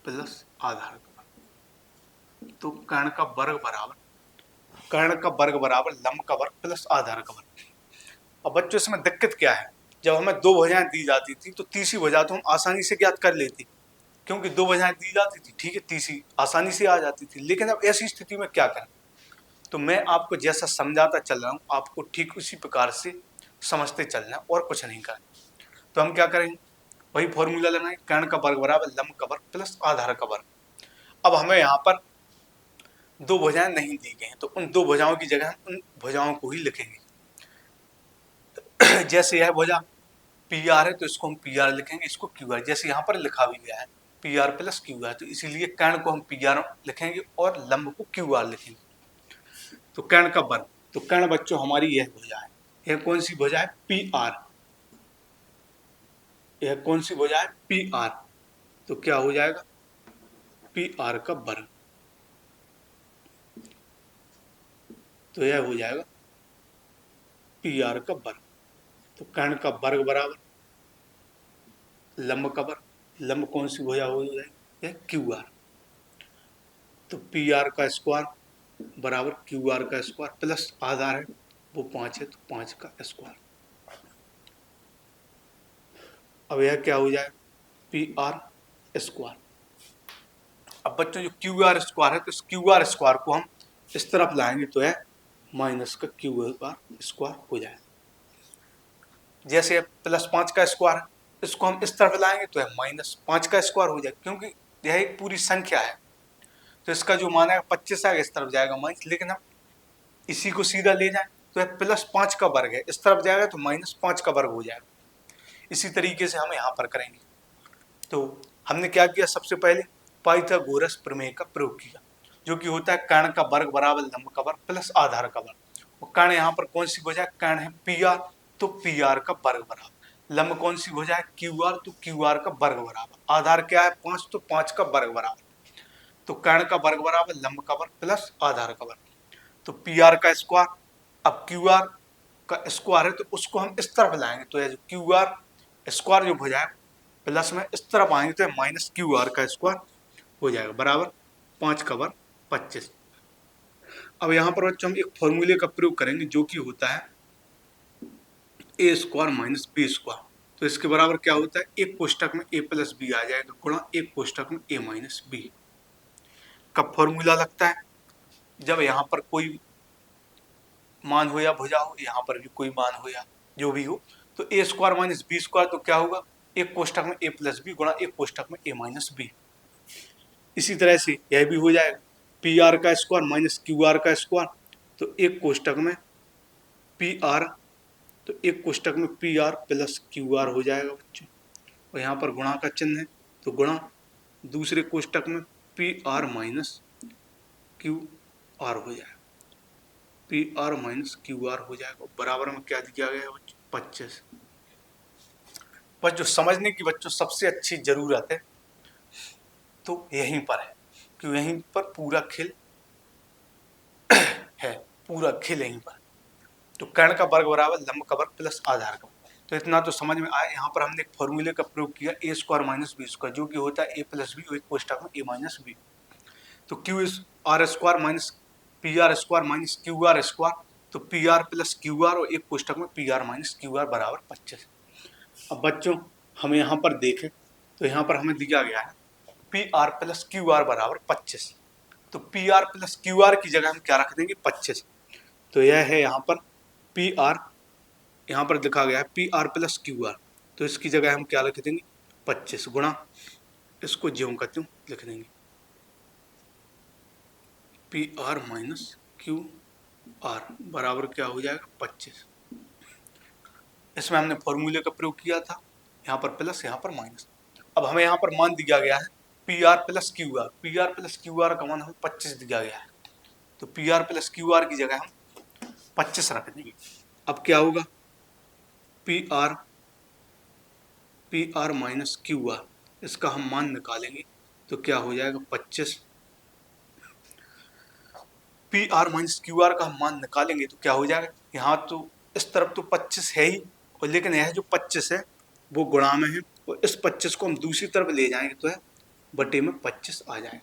प्लस आधार का वर्ग। तो कर्ण का वर्ग बराबर, कर्ण का वर्ग बराबर लंब का वर्ग प्लस आधार का वर्ग। अब बच्चों इसमें दिक्कत क्या है, जब हमें दो भुजाएं दी जाती थी तो तीसरी भुजा तो हम आसानी से ज्ञात कर लेते, क्योंकि दो भुजाएं दी जाती थी, ठीक है, तीसरी आसानी से आ जाती थी। लेकिन अब ऐसी स्थिति में क्या करें, तो मैं आपको जैसा समझाता चल रहा हूँ, आपको ठीक उसी प्रकार से समझते चलना और कुछ नहीं करना। तो हम क्या करेंगे, वही फॉर्मूला लगाएंगे, कर्ण का वर्ग बराबर लंब का वर्ग प्लस आधार का वर्ग। अब हमें यहाँ पर दो भुजाएं नहीं दी गई हैं, तो उन दो भुजाओं की जगह हम उन भुजाओं को ही लिखेंगे। जैसे यह भुजा पी आर है, तो इसको हम पी आर लिखेंगे, इसको क्यू आर, जैसे यहाँ पर लिखा भी गया है P R plus Q R, तो इसीलिए कर्ण को हम पी आर लिखेंगे और लंब को क्यू आर लिखेंगे। तो कर्ण का वर्ग, तो कर्ण बच्चों हमारी यह भुजा है, यह कौन सी भुजा है, पी आर, यह कौन सी भुजा है, पी आर। तो क्या हो जाएगा, पी आर का वर्ग, तो यह हो जाएगा पी आर का वर्ग। तो कर्ण का वर्ग बराबर लंब का वर्ग, लंब कौन सी भुजा हो जाएगी, यह क्यू आर। तो पी आर का स्क्वायर बराबर क्यू आर का स्क्वायर प्लस आधार है वो 5 है, तो 5 का स्क्वायर। अब यह क्या हो जाए, पी आर स्क्वायर। अब बच्चों जो क्यू आर स्क्वायर है, तो इस क्यू आर स्क्वायर को हम इस तरफ लाएंगे तो यह माइनस का क्यू आर स्क्वायर हो जाए। जैसे +5 का स्क्वायर, इसको हम इस तरफ लाएंगे तो यह -5 का स्क्वायर हो जाए, क्योंकि यह एक पूरी संख्या है, तो इसका जो मान है 25 आएगा, इस तरफ जाएगा माइनस। लेकिन हम इसी को सीधा ले जाए तो यह +5 का वर्ग है, इस तरफ जाएगा तो -5 का वर्ग हो जाएगा। इसी तरीके से हम यहाँ पर करेंगे। तो हमने क्या किया, सबसे पहले पाइथागोरस प्रमेय का प्रयोग किया, जो कि होता है कर्ण का वर्ग बराबर लंब का वर्ग प्लस आधार का वर्ग। और कर्ण यहाँ पर कौन सी भुजा है, कर्ण है पी आर, तो पी आर का वर्ग बराबर, लंब कौन सी भुजा है, क्यू आर, तो क्यू आर का वर्ग बराबर, आधार क्या है 5, तो 5 का वर्ग बराबर। तो कर्ण का वर्ग बराबर लंब का वर्ग प्लस आधार का वर्ग। तो पी आर का स्क्वायर, अब क्यू आर का स्क्वायर है तो उसको हम इस तरफ लाएंगे, तो यह क्यू आर स्क्वायर जो भुजा है प्लस में इस तरफ आएंगे तो माइनस क्यू आर का स्क्वायर हो जाएगा, बराबर 5 का वर्ग 25। अब यहाँ पर बच्चों हम एक फॉर्मूले का प्रयोग करेंगे, जो कि होता है ए स्क्वायर माइनस बी स्क्वायर। तो इसके बराबर क्या होता है, एक कोष्टक में ए प्लस बी आ जाएगा गुणा एक कोष्टक में ए माइनस बी। कब फॉर्मूला लगता है, जब यहाँ पर कोई मान हो या भुजा हो, यहाँ पर भी कोई मान हो या जो भी हो, तो ए स्क्वायर माइनस बी स्क्वायर, तो क्या होगा, एक कोष्टक में ए प्लस बी गुणा एक कोष्टक में ए माइनस बी। इसी तरह से यह भी हो जाएगा पी आर का स्क्वायर माइनस क्यू आर का स्क्वायर, तो एक कोष्टक में पी आर, तो एक कोष्टक में P R plus Q are हो जाएगा बच्चों, और यहाँ पर गुणा का चिन्ह है, तो गुणा दूसरे कोष्टक में P R minus Q are हो जाएगा। P R minus Q are हो जाएगा। बराबर में क्या दिया गया है बच्चों? 25। बस जो समझने की बच्चों सबसे अच्छी जरूरत है तो यहीं पर है, कि यहीं पर पूरा खेल है, पूरा खेल यहीं पर। तो कर्ण का वर्ग बराबर लंब का वर्ग प्लस आधार का। तो इतना तो समझ में आया। यहाँ पर हमने एक फॉर्मूले का प्रयोग किया, ए स्क्वायर माइनस बी स्क्वायर, जो कि होता है ए प्लस बी, एक कोष्ठक में ए माइनस बी। तो Q R square minus P R square minus Q R square, तो P R plus Q R, और एक कोष्ठक में P R minus Q R बराबर 25। अब बच्चों हम यहाँ पर देखें तो यहाँ पर हमें दिया गया है P R plus Q R बराबर 25। तो P R plus Q are की जगह हम क्या रख देंगे? 25। तो यह है यहाँ पर पी आर, यहाँ पर लिखा गया है P R plus Q R, तो इसकी जगह हम क्या लिख देंगे? 25 गुणा, इसको ज्यों का त्यों लिख देंगे, P R minus Q R बराबर क्या हो जाएगा? 25। इसमें हमने फॉर्मूले का प्रयोग किया था, यहाँ पर प्लस यहाँ पर माइनस। अब हमें यहाँ पर मान दिया गया है P R plus Q are, P R plus Q are का मान हमें 25 दिया गया है। तो P R plus Q are की जगह हम 25 रख देंगे। अब क्या होगा? P R minus Q are, इसका हम मान निकालेंगे तो क्या हो जाएगा? 25। P R minus Q are का हम मान निकालेंगे तो क्या हो जाएगा? यहाँ तो इस तरफ तो 25 है ही, और लेकिन यह जो 25 है वो गुणा में है, और इस 25 को हम दूसरी तरफ ले जाएंगे तो है बटे में 25 आ जाएगा।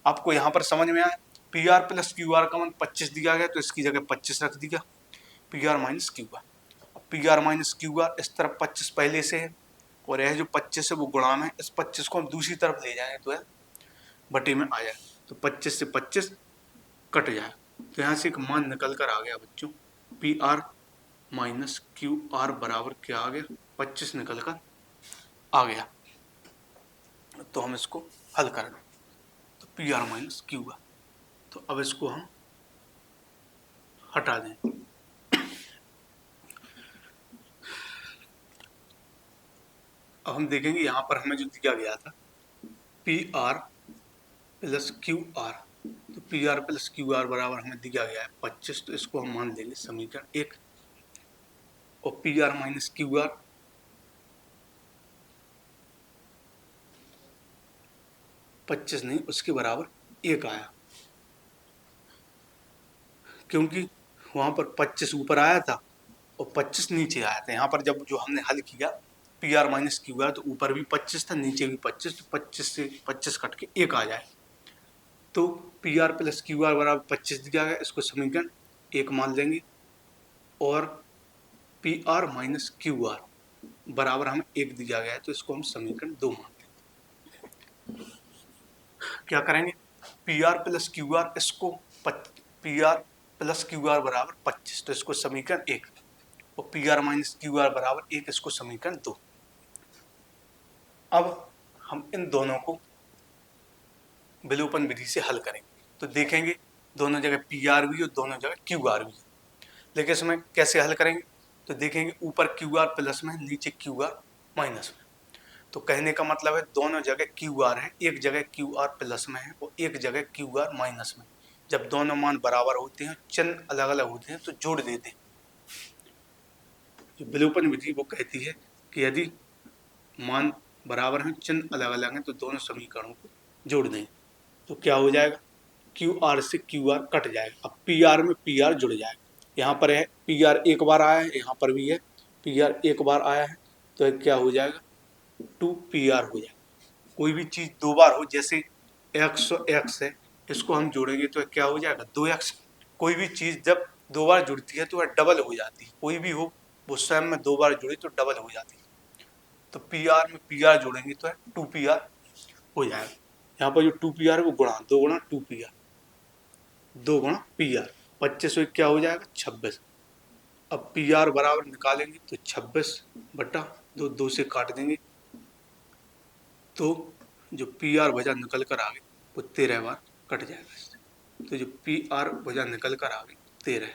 आपको यहाँ पर समझ में आया? P R plus Q are का मान 25 दिया गया, तो इसकी जगह 25 रख दिया, P R minus Q are. P R minus Q are, इस तरफ 25 पहले से है, और यह जो 25 है वो गुणा में, इस 25 को हम दूसरी तरफ ले जाएंगे तो है बटे में आ जाए, तो 25 से 25 कट जाए। तो यहाँ से एक मान निकल कर आ गया बच्चों, P R minus Q R बराबर क्या आ गया? 25 निकल कर आ गया। तो हम इसको हल कर दें, तो P R minus Q R, तो अब इसको हम हटा दें। अब हम देखेंगे यहाँ पर हमें जो दिया गया था P R plus Q R, तो P R plus Q R बराबर हमें दिया गया है 25, तो इसको हम मान लेंगे समीकरण 1। और P R minus Q are 25 नहीं, उसके बराबर 1 आया, क्योंकि वहां पर 25 ऊपर आया था और 25 नीचे आया था। यहाँ पर जब जो हमने हल किया P R minus Q R, तो ऊपर भी 25 था, नीचे भी 25, तो 25 से 25 कट के 1 आ जाए, तो P R plus Q R बराबर 25 दिया गया, इसको समीकरण 1 मान लेंगे। और P R minus Q R बराबर हमें 1 दिया गया है, तो इसको हम समीकरण 2 मान लेंगे। क्या करेंगे? P R plus Q R, इसको P R plus Q R बराबर 25, तो इसको समीकरण 1, और P R minus Q R बराबर 1, इसको समीकरण 2। अब हम इन दोनों को विलोपन विधि से हल करेंगे, तो देखेंगे दोनों जगह पी आर भी और दोनों जगह क्यू आर भी, लेकिन इसमें कैसे हल करेंगे? तो देखेंगे ऊपर क्यू आर प्लस में, नीचे क्यू आर माइनस में। तो कहने का मतलब है दोनों जगह क्यू आर है, एक जगह क्यू आर प्लस में है और एक जगह क्यू आर माइनस में। जब दोनों मान बराबर होते हैं, चिन्ह अलग अलग होते हैं, तो जोड़ देते हैं। जो विलोपन विधि वो कहती है कि यदि मान बराबर हैं, चिन्ह अलग अलग हैं, तो दोनों समीकरणों को जोड़ दें, तो क्या हो जाएगा? क्यू आर से क्यू आर कट जाएगा। अब पी आर में पी आर जुड़ जाएगा। यहाँ पर है पी आर एक बार आया है, यहाँ पर भी है पी आर एक बार आया है, तो क्या हो जाएगा? 2 पी आर हो जाएगा। कोई भी चीज़ 2 बार हो, जैसे एक्स एक्स है, इसको हम जोड़ेंगे तो क्या हो जाएगा? 2x। कोई भी चीज़ जब 2 बार जुड़ती है तो वह डबल हो जाती है, कोई भी हो वो स्वयं में 2 बार जुड़ी तो डबल हो जाती है। तो पी आर में पी आर जोड़ेंगे तो है 2 पी आर हो जाएगा। यहाँ पर जो 2 पी आर है वो गुणा 2 गुणा 2 पी आर, 2 गुणा पी आर, 25 से क्या हो जाएगा? 26। अब पी आर बराबर निकालेंगे तो 26 बटा 2, 2 से काट देंगे, तो जो पी आर वजह निकल कर आ गई वो 13 बार कट जाएगा इससे। तो जो पी आर वजह निकल कर आ गई 13,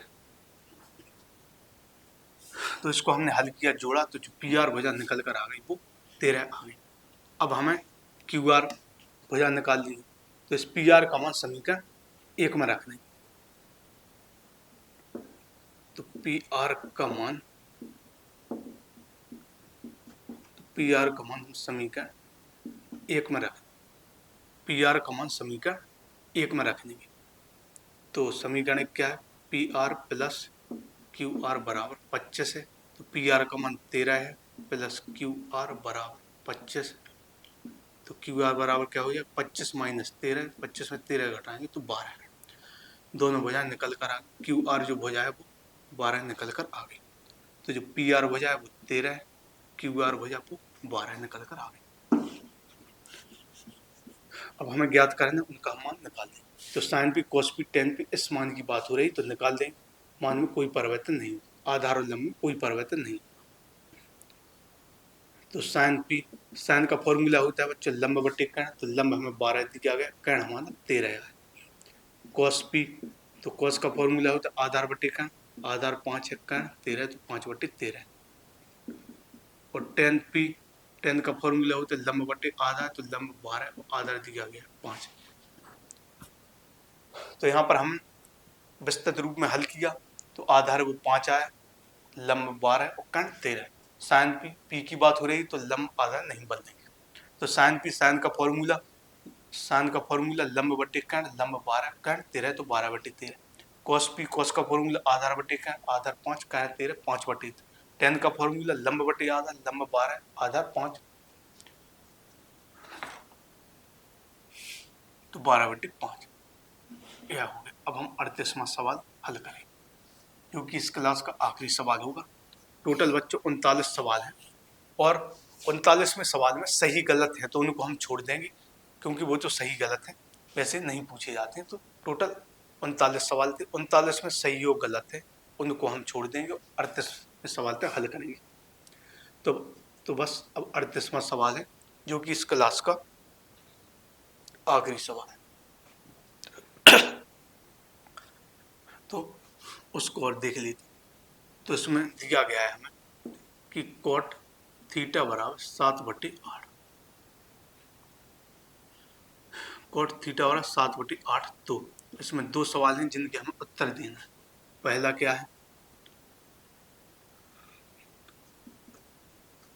तो इसको हमने हल किया, जोड़ा, तो जो पी आर वजह निकल कर आ गई वो 13 आ गई। अब हमें क्यू आर वजह निकाल ली, तो इस पी आर का मान समीकरण 1 में रख देंगे। तो पी आर का मान हम समीकरण 1 में रख पी आर का मान समीकरण 1 में रख देंगे। तो समीकरण क्या है, P R plus Q R बराबर 25 है। तो पी आर का मान 13 है प्लस क्यू आर बराबर 25। तो क्यू आर बराबर क्या हो जाएगा, 25 माइनस 13, 25 में 13 घटाएंगे तो 12 है। दोनों भुजा निकल कर आ गई, क्यू आर जो भुजा है वो 12 निकल कर आ गई। तो जो पी आर भुजा है वो 13 है, क्यू आर भुजा वो 12 निकल कर आ गई। अब हमें ज्ञात करना उनका मान निकाल दें। तो sign P cos P ten P इस मान की बात हो रही तो निकाल दें। मान में कोई परिवर्तन नहीं होगा, आधार और लंब में कोई परिवर्तन नहीं। तो साइन का फॉर्मूला होता है बच्चों लंब बटे कर्ण। तो लंब हमें 12 दिया गया, कर्ण हमारा 13 है। कॉस पी, तो कॉस का फॉर्मूला होता है आधार बटे कर्ण, आधार 5 है, कर्ण 13 तो 5 बटे 13। और टेन पी, टेन का फॉर्मूला होता है लंब बटे आधार, तो लंब 12 और आधार दिया गया 5। तो यहाँ पर हम विस्तृत रूप में हल किया तो आधार वो 5 आया, लंब 12 और कर्ण 13। साइन पी की बात हो रही तो लंब आधार नहीं बदलेंगे। तो साइन का फॉर्मूला लंब बटे कर्ण, लंब 12 कर्ण 13 तो 12 बटे 13। कॉस का फॉर्मूला आधार बटे कर्ण, आधार 5 कर्ण 13 5 बटे 13। टेन का फॉर्मूला लंब बटे आधार, लंब 12 आधार 5 तो 12 बटे 5 यह हो गया। अब हम 38वां सवाल हल करें क्योंकि इस क्लास का आखिरी सवाल होगा। टोटल बच्चों 39 सवाल हैं और 39वें सवाल में सही गलत है तो उनको हम छोड़ देंगे क्योंकि वो तो सही गलत है वैसे नहीं पूछे जाते हैं। तो टोटल 39 सवाल थे, 39 में सही और गलत है उनको हम छोड़ देंगे, 38वें सवाल पे हल करेंगे। तो बस अब 38वां सवाल है जो कि इस क्लास का आखिरी सवाल है। तो उसको और देख लीजिए। तो इसमें दिया गया है हमें कि कॉट थीटा बराबर 7/8, कॉट थीटा बराबर 7/8। तो इसमें दो सवाल हैं जिनके हमें उत्तर देना है। पहला क्या है,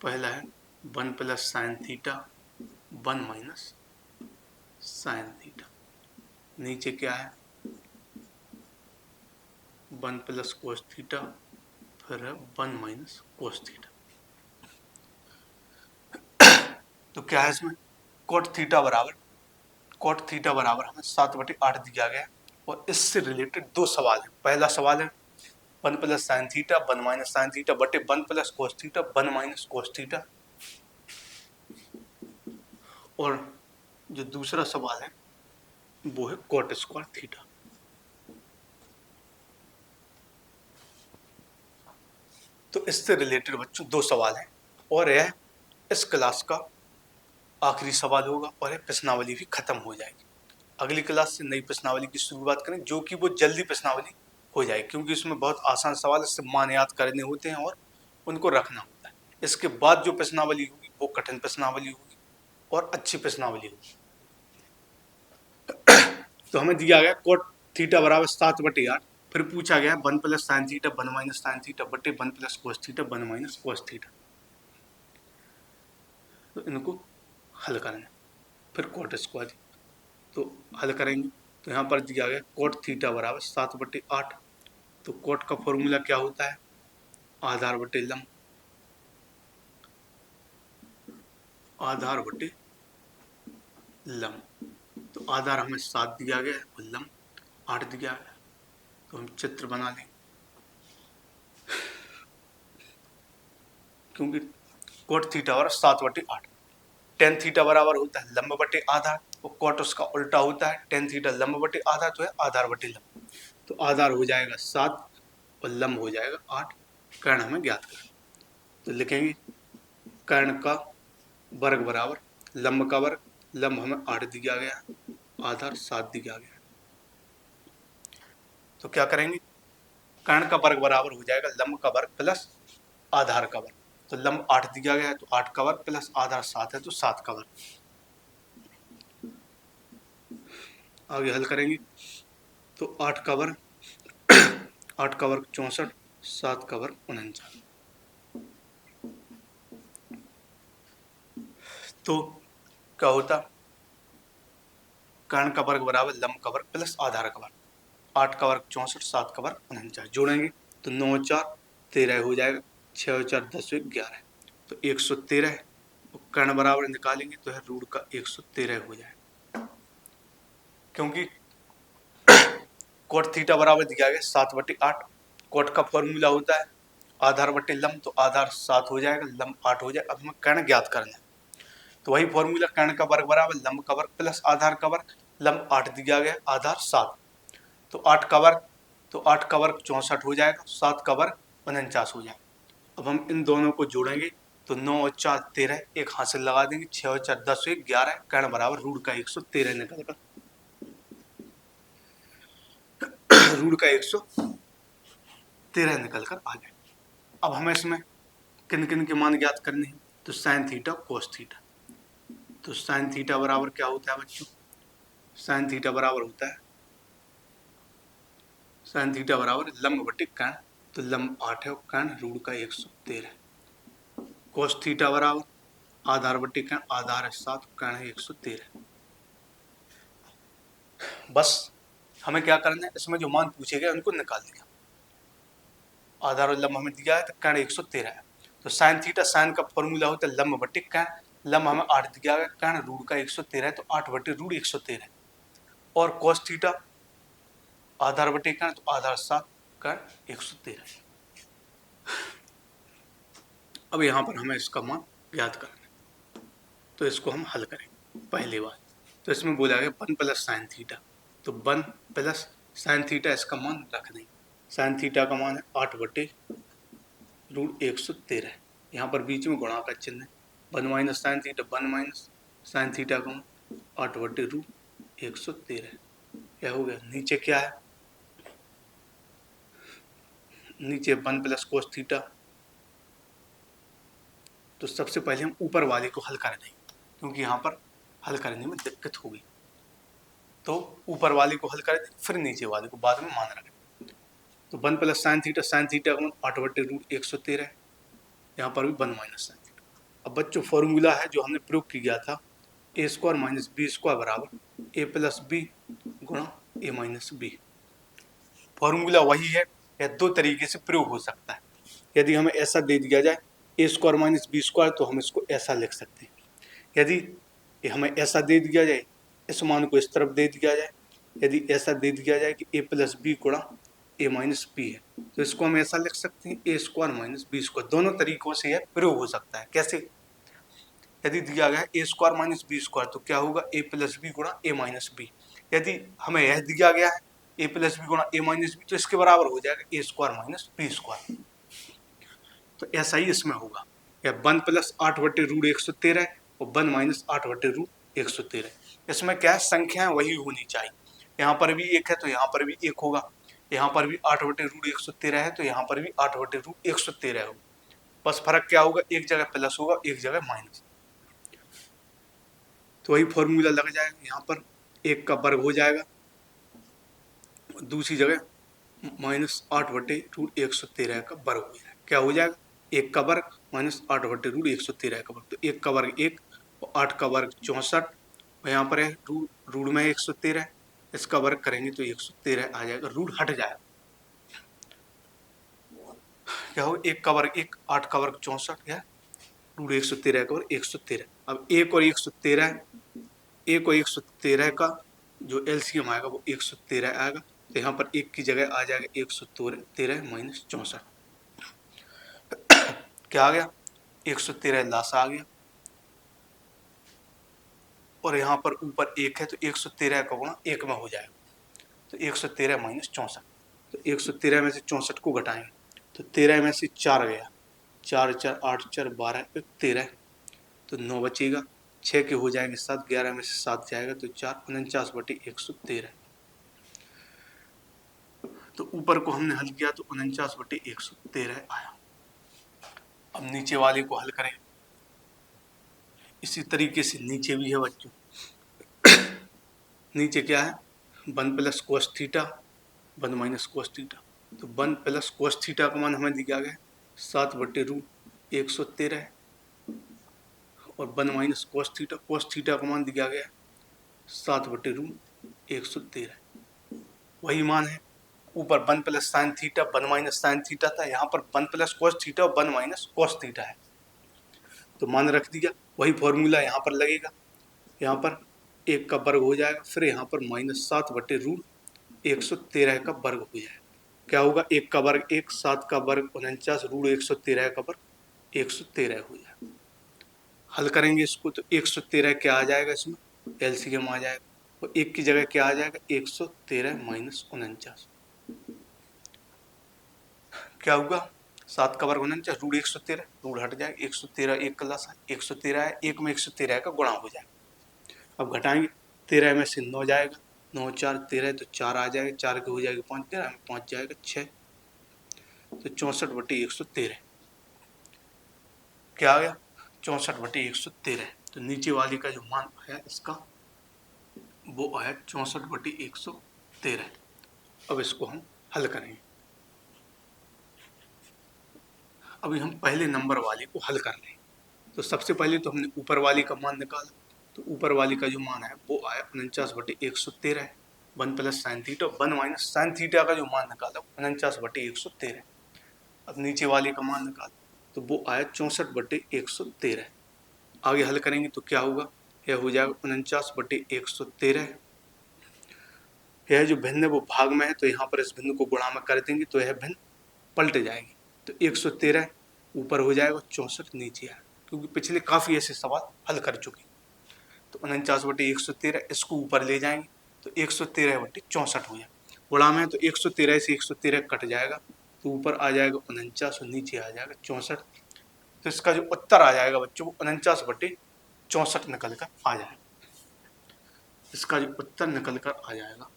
पहला है 1 plus sine theta 1 minus sine theta. नीचे क्या है 1 प्लस कोस थीटा, फिर है 1 माइनस कोस थीटा। तो क्या है इसमें कॉट थीटा बराबर हमें 7/8 दिया गया और इससे रिलेटेड दो सवाल हैं। पहला सवाल है 1 plus sine theta 1 minus sine theta बटे 1 plus cos theta 1 minus cos theta. और जो दूसरा सवाल है वो है कॉट स्क्वायर थीटा। तो इससे रिलेटेड बच्चों दो सवाल हैं और यह इस क्लास का आखिरी सवाल होगा और यह प्रश्नावली भी खत्म हो जाएगी। अगली क्लास से नई प्रश्नावली की शुरुआत करें जो कि वो जल्दी प्रश्नावली हो जाए क्योंकि इसमें बहुत आसान सवाल इससे मान याद करने होते हैं और उनको रखना होता है। इसके बाद जो प्रश्नावली होगी वो कठिन प्रश्नावली होगी और अच्छी प्रश्नावली होगी। तो हमें दिया गया कोट थीटा बराबर 7/8, फिर पूछा गया 1 plus sine theta 1 minus sine theta बटे 1 plus cos theta 1 minus cos theta. तो इनको हल करना, फिर कोट स्क्वायर। तो हल करेंगे तो यहाँ पर दिया गया कोट थीटा बराबर 7/8। तो कोट का फॉर्मूला क्या होता है आधार बटे लंब, आधार बटे लंब। तो आधार हमें 7 दिया गया है और लंब 8 दिया गया। तो हम चित्र बना लें क्योंकि कोट थीटा बराबर 7/8। टेन थीटा बराबर होता है लंब बटे आधार और कोट उसका उल्टा होता है टेन थीटा लंब बटे आधार तो है आधार बटे लंब। तो आधार हो जाएगा 7 और लंब हो जाएगा 8। कर्ण हमें ज्ञात करना, तो लिखेंगे कर्ण का वर्ग बराबर लंब का वर्ग, लंब हमें 8 दिया गया आधार 7 दिया गया। तो क्या करेंगे कर्ण का वर्ग बराबर हो जाएगा लंब का वर्ग प्लस आधार का वर्ग। तो लंब 8 दिया गया है तो 8 का वर्ग प्लस आधार 7 है तो 7 का वर्ग। आगे हल करेंगे तो 8 का वर्ग 8 का वर्ग 64 7 का वर्ग 49। तो क्या होता, कर्ण का वर्ग बराबर लंब का वर्ग प्लस आधार का वर्ग, 8 का वर्ग 64, 7 का वर्ग 49 जोड़ेंगे तो 9 4 13 हो जाएगा, 6 4 10 11, तो 113। कर्ण बराबर निकालेंगे तो है रूट का 113 हो जाएगा, क्योंकि कोट थीटा बराबर दिया गया 7/8। कोट का फॉर्मूला होता है आधार बटे लंब, तो आधार 7 हो जाएगा, लंब 8 हो जाएगा। अब हमें कर्ण ज्ञात करना है, तो वही फॉर्मूला, कर्ण का वर्ग बराबर लंब का वर्ग प्लस आधार का वर्ग, लंब 8 दिया गया, आधार 7, तो 8 का वर्ग, तो 8 का वर्ग 64 हो जाएगा, 7 का वर्ग 49 हो जाएगा। अब हम इन दोनों को जोड़ेंगे तो 9 और 4 13, एक हासिल लगा देंगे, 6 और 4 10 11, कर्ण बराबर रूट का 113 निकल कर रूट का 113 निकल कर आ जाए। अब हमें इसमें किन किन के मान ज्ञात करने हैं, तो साइन थीटा कोस थीटा। तो साइन थीटा बराबर क्या होता है बच्चों, साइन थीटा बराबर होता है, साइन थीटा बराबर लंब बटे कर्ण, तो लंब 8 है और कर्ण रूट का 113। कोस थीटा बराबर आधार बटे कर्ण, आधार है 7, कर्ण है 113। बस हमें क्या करना है, इसमें जो मान पूछे गए उनको निकाल दिया। आधार और लंब हमें दिया है तो कर्ण 113 है, तो साइन थीटा, साइन का फॉर्मूला होता है लंब बटे कर्ण, लंब हमें 8 दिया गया, कर्ण रूट का 113 है, तो 8 बटे रूट 113। और कोस थीटा आधार बटे कर्ण, तो आधार 7, कर्ण 113। अब यहाँ पर हमें इसका मान ज्ञात करना है, तो इसको हम हल करेंगे। पहली बात तो इसमें बोला गया 1 प्लस साइन थीटा, तो 1 प्लस साइन थीटा, इसका मान रख दें। साइन थीटा का मान है 8 बटे रूट 113, यहाँ पर बीच में गुणा का चिन्ह है, 1 minus sine theta, 1 minus sine theta का मान 8 बटे रूट 113। यह हो गया। नीचे क्या है, नीचे 1 प्लस कोस थीटा, तो सबसे पहले हम ऊपर वाले को हल कर देंगे, क्योंकि यहाँ पर हल करने में दिक्कत होगी, तो ऊपर वाले को हल कर दें, फिर नीचे वाले को बाद में मान रखें। तो 1 plus sine theta, sine theta का मान 8 बटे रूट 113, यहाँ पर भी 1 माइनस साइन थीटा। अब बच्चों फॉर्मूला है जो हमने प्रयोग किया था, ए स्क्वायर माइनस बी स्क्वायर बराबर ए प्लस बी गुणा ए माइनस बी। फॉर्मूला वही है, यह दो तरीके से प्रयोग हो सकता है। यदि हमें ऐसा दे दिया जाए ए स्क्वायर माइनस बी स्क्वायर, तो हम इसको ऐसा लिख सकते हैं। यदि हमें ऐसा दे दिया जाए, इस मान को इस तरफ दे दिया जाए, यदि ऐसा दे दिया जाए कि ए प्लस बी गुणा ए माइनस बी है, तो इसको हम ऐसा लिख सकते हैं ए स्क्वायर माइनस बी स्क्वायर। दोनों तरीकों से यह प्रयोग हो सकता है। कैसे, यदि दिया गया है ए स्क्वायर माइनस बी स्क्वायर, तो क्या होगा ए प्लस बी गुणा ए माइनस बी। यदि हमें यह दिया गया है ए प्लस बी गुणा ए माइनस बी, तो इसके बराबर हो जाएगा ए स्क्वायर माइनस बी स्क्वायर। तो ऐसा ही इसमें होगा, यह 1 प्लस 8 बटे रूट 113 और 1 माइनस 8 बटे रूट 113। इसमें क्या है, संख्याएं वही होनी चाहिए। यहाँ पर भी 1 है तो यहाँ पर भी 1 होगा, यहाँ पर भी 8 बटे रूट 113 है तो यहाँ पर भी 8 बटे रूट 113 होगा। बस फर्क क्या होगा, एक जगह प्लस होगा, एक जगह माइनस, तो वही फॉर्मूला लग जाएगा। यहाँ पर 1 का वर्ग हो जाएगा, दूसरी जगह माइनस 8 बटे रूट 113 का वर्ग हो जाएगा। क्या हो जाएगा, 1 का वर्ग माइनस 8 बटे रूट 113 का वर्ग, तो 1 का वर्ग 1 और 8 का वर्ग 64, और यहाँ पर है रूट में 113, इसका वर्ग करेंगे तो 113 आ जाएगा, रूट हट जाएगा। क्या हो, 1 का वर्ग 1, 8 का वर्ग 64, या रूट 113 का वर्ग 113। अब 1 और 113, 1 और 113 का जो एलसीएम आएगा वो 113 आएगा, तो यहाँ पर 1 की जगह आ जाएगा 113 माइनस 64। क्या आ गया, 113 लासा आ गया, और यहाँ पर ऊपर 1 है तो 113 का गुणा 1 में हो जाएगा, तो 113 माइनस 64। तो 113 में से 64 को घटाएंगे तो 13 में से 4 गया, 4 4 8 4 12 13, तो 9 बचेगा, 6 के हो जाएंगे 7, 11 में से 7 जाएगा तो 4, 49 बटे 113। तो ऊपर को हमने हल किया तो 49 बटे 113 आया। अब नीचे वाले को हल करें, इसी तरीके से नीचे भी है बच्चों। नीचे क्या है, 1 plus cos theta, 1 minus cos theta, तो 1 प्लस कोस थीटा का मान हमें दिया गया 7/√113 और 1 माइनस कोस थीटा का मान दिया गया 7/√113। वही मान है ऊपर 1 plus sine theta 1 minus sine theta था, यहाँ पर 1 प्लस कोस थीटा और 1 माइनस कोस थीटा है, तो मान रख दिया। वही फॉर्मूला यहाँ पर लगेगा, यहाँ पर 1 का वर्ग हो जाएगा, फिर यहाँ पर -7/√113 का वर्ग हो जाएगा। क्या होगा 1 का वर्ग 1, 7 का वर्ग 49, √113 का वर्ग 113 हो जाएगा। हल करेंगे इसको तो 113 क्या आ जाएगा, इसमें एलसीएम आ जाएगा, और 1 की जगह क्या आ जाएगा 113 माइनस 49। क्या होगा 7 का वर्ग 49, √113, रूट हट जाएगा, 113 1 क्लास है, 113 है, 1 में 113 का गुणा हो जाएगा। अब घटाएंगे, 13 में से 9 जाएगा, 9 4 13, तो 4 आ जाएगा, 4 के हो जाएगा 5, 13 में 5 जाएगा 6, तो 64/113 क्या आ गया 64/113। तो नीचे वाली का जो मान है इसका वो है 64/113। अब इसको हम हल करेंगे। अभी हम पहले नंबर वाले को हल कर लें। तो सबसे पहले तो हमने ऊपर वाली का मान निकाला, तो ऊपर वाली का जो मान है वो आया 49/113 है, 1 plus sine theta 1 minus sine theta का जो मान निकाला 49/113। अब नीचे वाले का मान निकाला तो वो आया 64/113। आगे हल करेंगे तो क्या होगा, यह हो जाएगा 49/113। यह जो भिन्न है वो भाग में है, तो यहाँ पर इस भिन्न को गुणा में कर देंगे तो यह भिन्न पलट जाएगी, तो 113 ऊपर हो जाएगा, 64 नीचे आएगा, क्योंकि पिछले काफ़ी ऐसे सवाल हल कर चुके। तो 49/113 इसको ऊपर ले जाएंगे तो 113/64 हो जाएगा, गुणा में तो 113 से 113 कट जाएगा, तो ऊपर आ जाएगा 49 और नीचे आ जाएगा 64। तो इसका जो उत्तर आ जाएगा बच्चों वो 49/64 निकल कर आ जाएगा। इसका जो उत्तर निकल कर आ जाएगा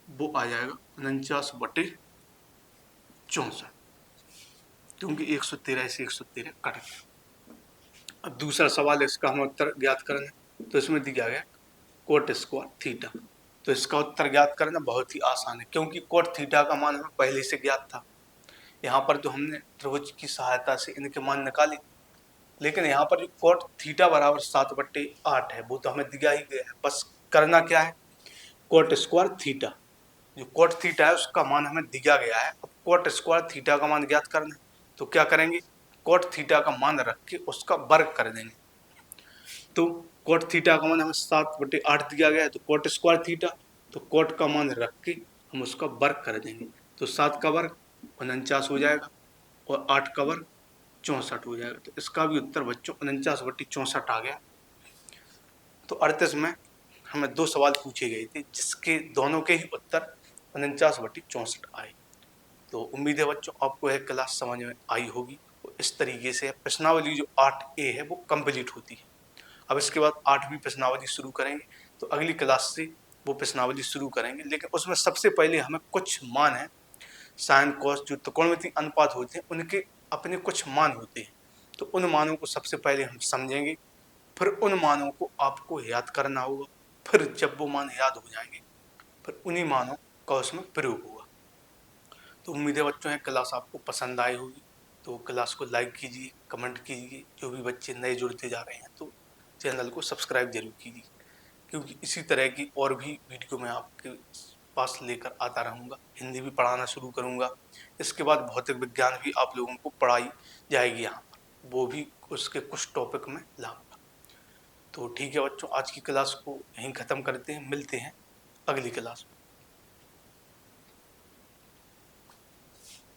वो आ जाएगा 49/64, क्योंकि 113 से 113 कट गया। अब दूसरा सवाल इसका हम उत्तर ज्ञात करना है, तो इसमें दिया गया कोट स्क्वायर थीटा। तो इसका उत्तर ज्ञात करना बहुत ही आसान है, क्योंकि कोट थीटा का मान हमें पहले से ज्ञात था। यहाँ पर तो हमने त्रिभुज की सहायता से इनके मान निकाले, लेकिन यहाँ पर जो कोट थीटा बराबर 7/8 है वो तो हमें दिया ही गया है। बस करना क्या है, कोट स्क्वायर थीटा, जो कोट थीटा है उसका मान हमें दिया गया है। अब कोट स्क्वायर थीटा का मान ज्ञात करना है, तो क्या करेंगे, कोट थीटा का मान रख के उसका वर्ग कर देंगे। तो कोट थीटा का मान हमें 7/8 दिया गया है, तो कोट स्क्वायर थीटा, तो कोट का मान रख के हम उसका वर्ग कर देंगे, तो 7 का वर्ग 49 हो जाएगा और 8 का वर्ग 64 हो जाएगा। तो इसका भी उत्तर बच्चों 49/64 आ गया। तो 38 में हमें 2 सवाल पूछे गए थे, जिसके दोनों के ही उत्तर 49/64 आए। तो उम्मीद है बच्चों आपको यह क्लास समझ में आई होगी। इस तरीके से प्रश्नावली जो 8A है वो कंप्लीट होती है। अब इसके बाद 8वीं प्रश्नावली शुरू करेंगे, तो अगली क्लास से वो प्रश्नावली शुरू करेंगे, लेकिन उसमें सबसे पहले हमें कुछ मान है साइन कॉस जो त्रिकोणमितीय अनुपात होते हैं उनके अपने कुछ मान होते हैं, तो उन मानों को सबसे पहले हम समझेंगे, फिर उन मानों को आपको याद करना होगा, फिर जब वो मान याद हो जाएंगे फिर उन्हीं मानों का उसमें प्रयोग होगा। तो उम्मीद है बच्चों यह क्लास आपको पसंद आई होगी, तो क्लास को लाइक कीजिए, कमेंट कीजिए। जो भी बच्चे नए जुड़ते जा रहे हैं तो चैनल को सब्सक्राइब जरूर कीजिए, क्योंकि इसी तरह की और भी वीडियो मैं आपके पास लेकर आता रहूँगा। हिंदी भी पढ़ाना शुरू करूँगा, इसके बाद भौतिक विज्ञान भी आप लोगों को पढ़ाई जाएगी यहाँ पर, वो भी उसके कुछ टॉपिक में लाऊंगा। तो ठीक है बच्चों, आज की क्लास को यहीं ख़त्म करते हैं, मिलते हैं अगली क्लास में।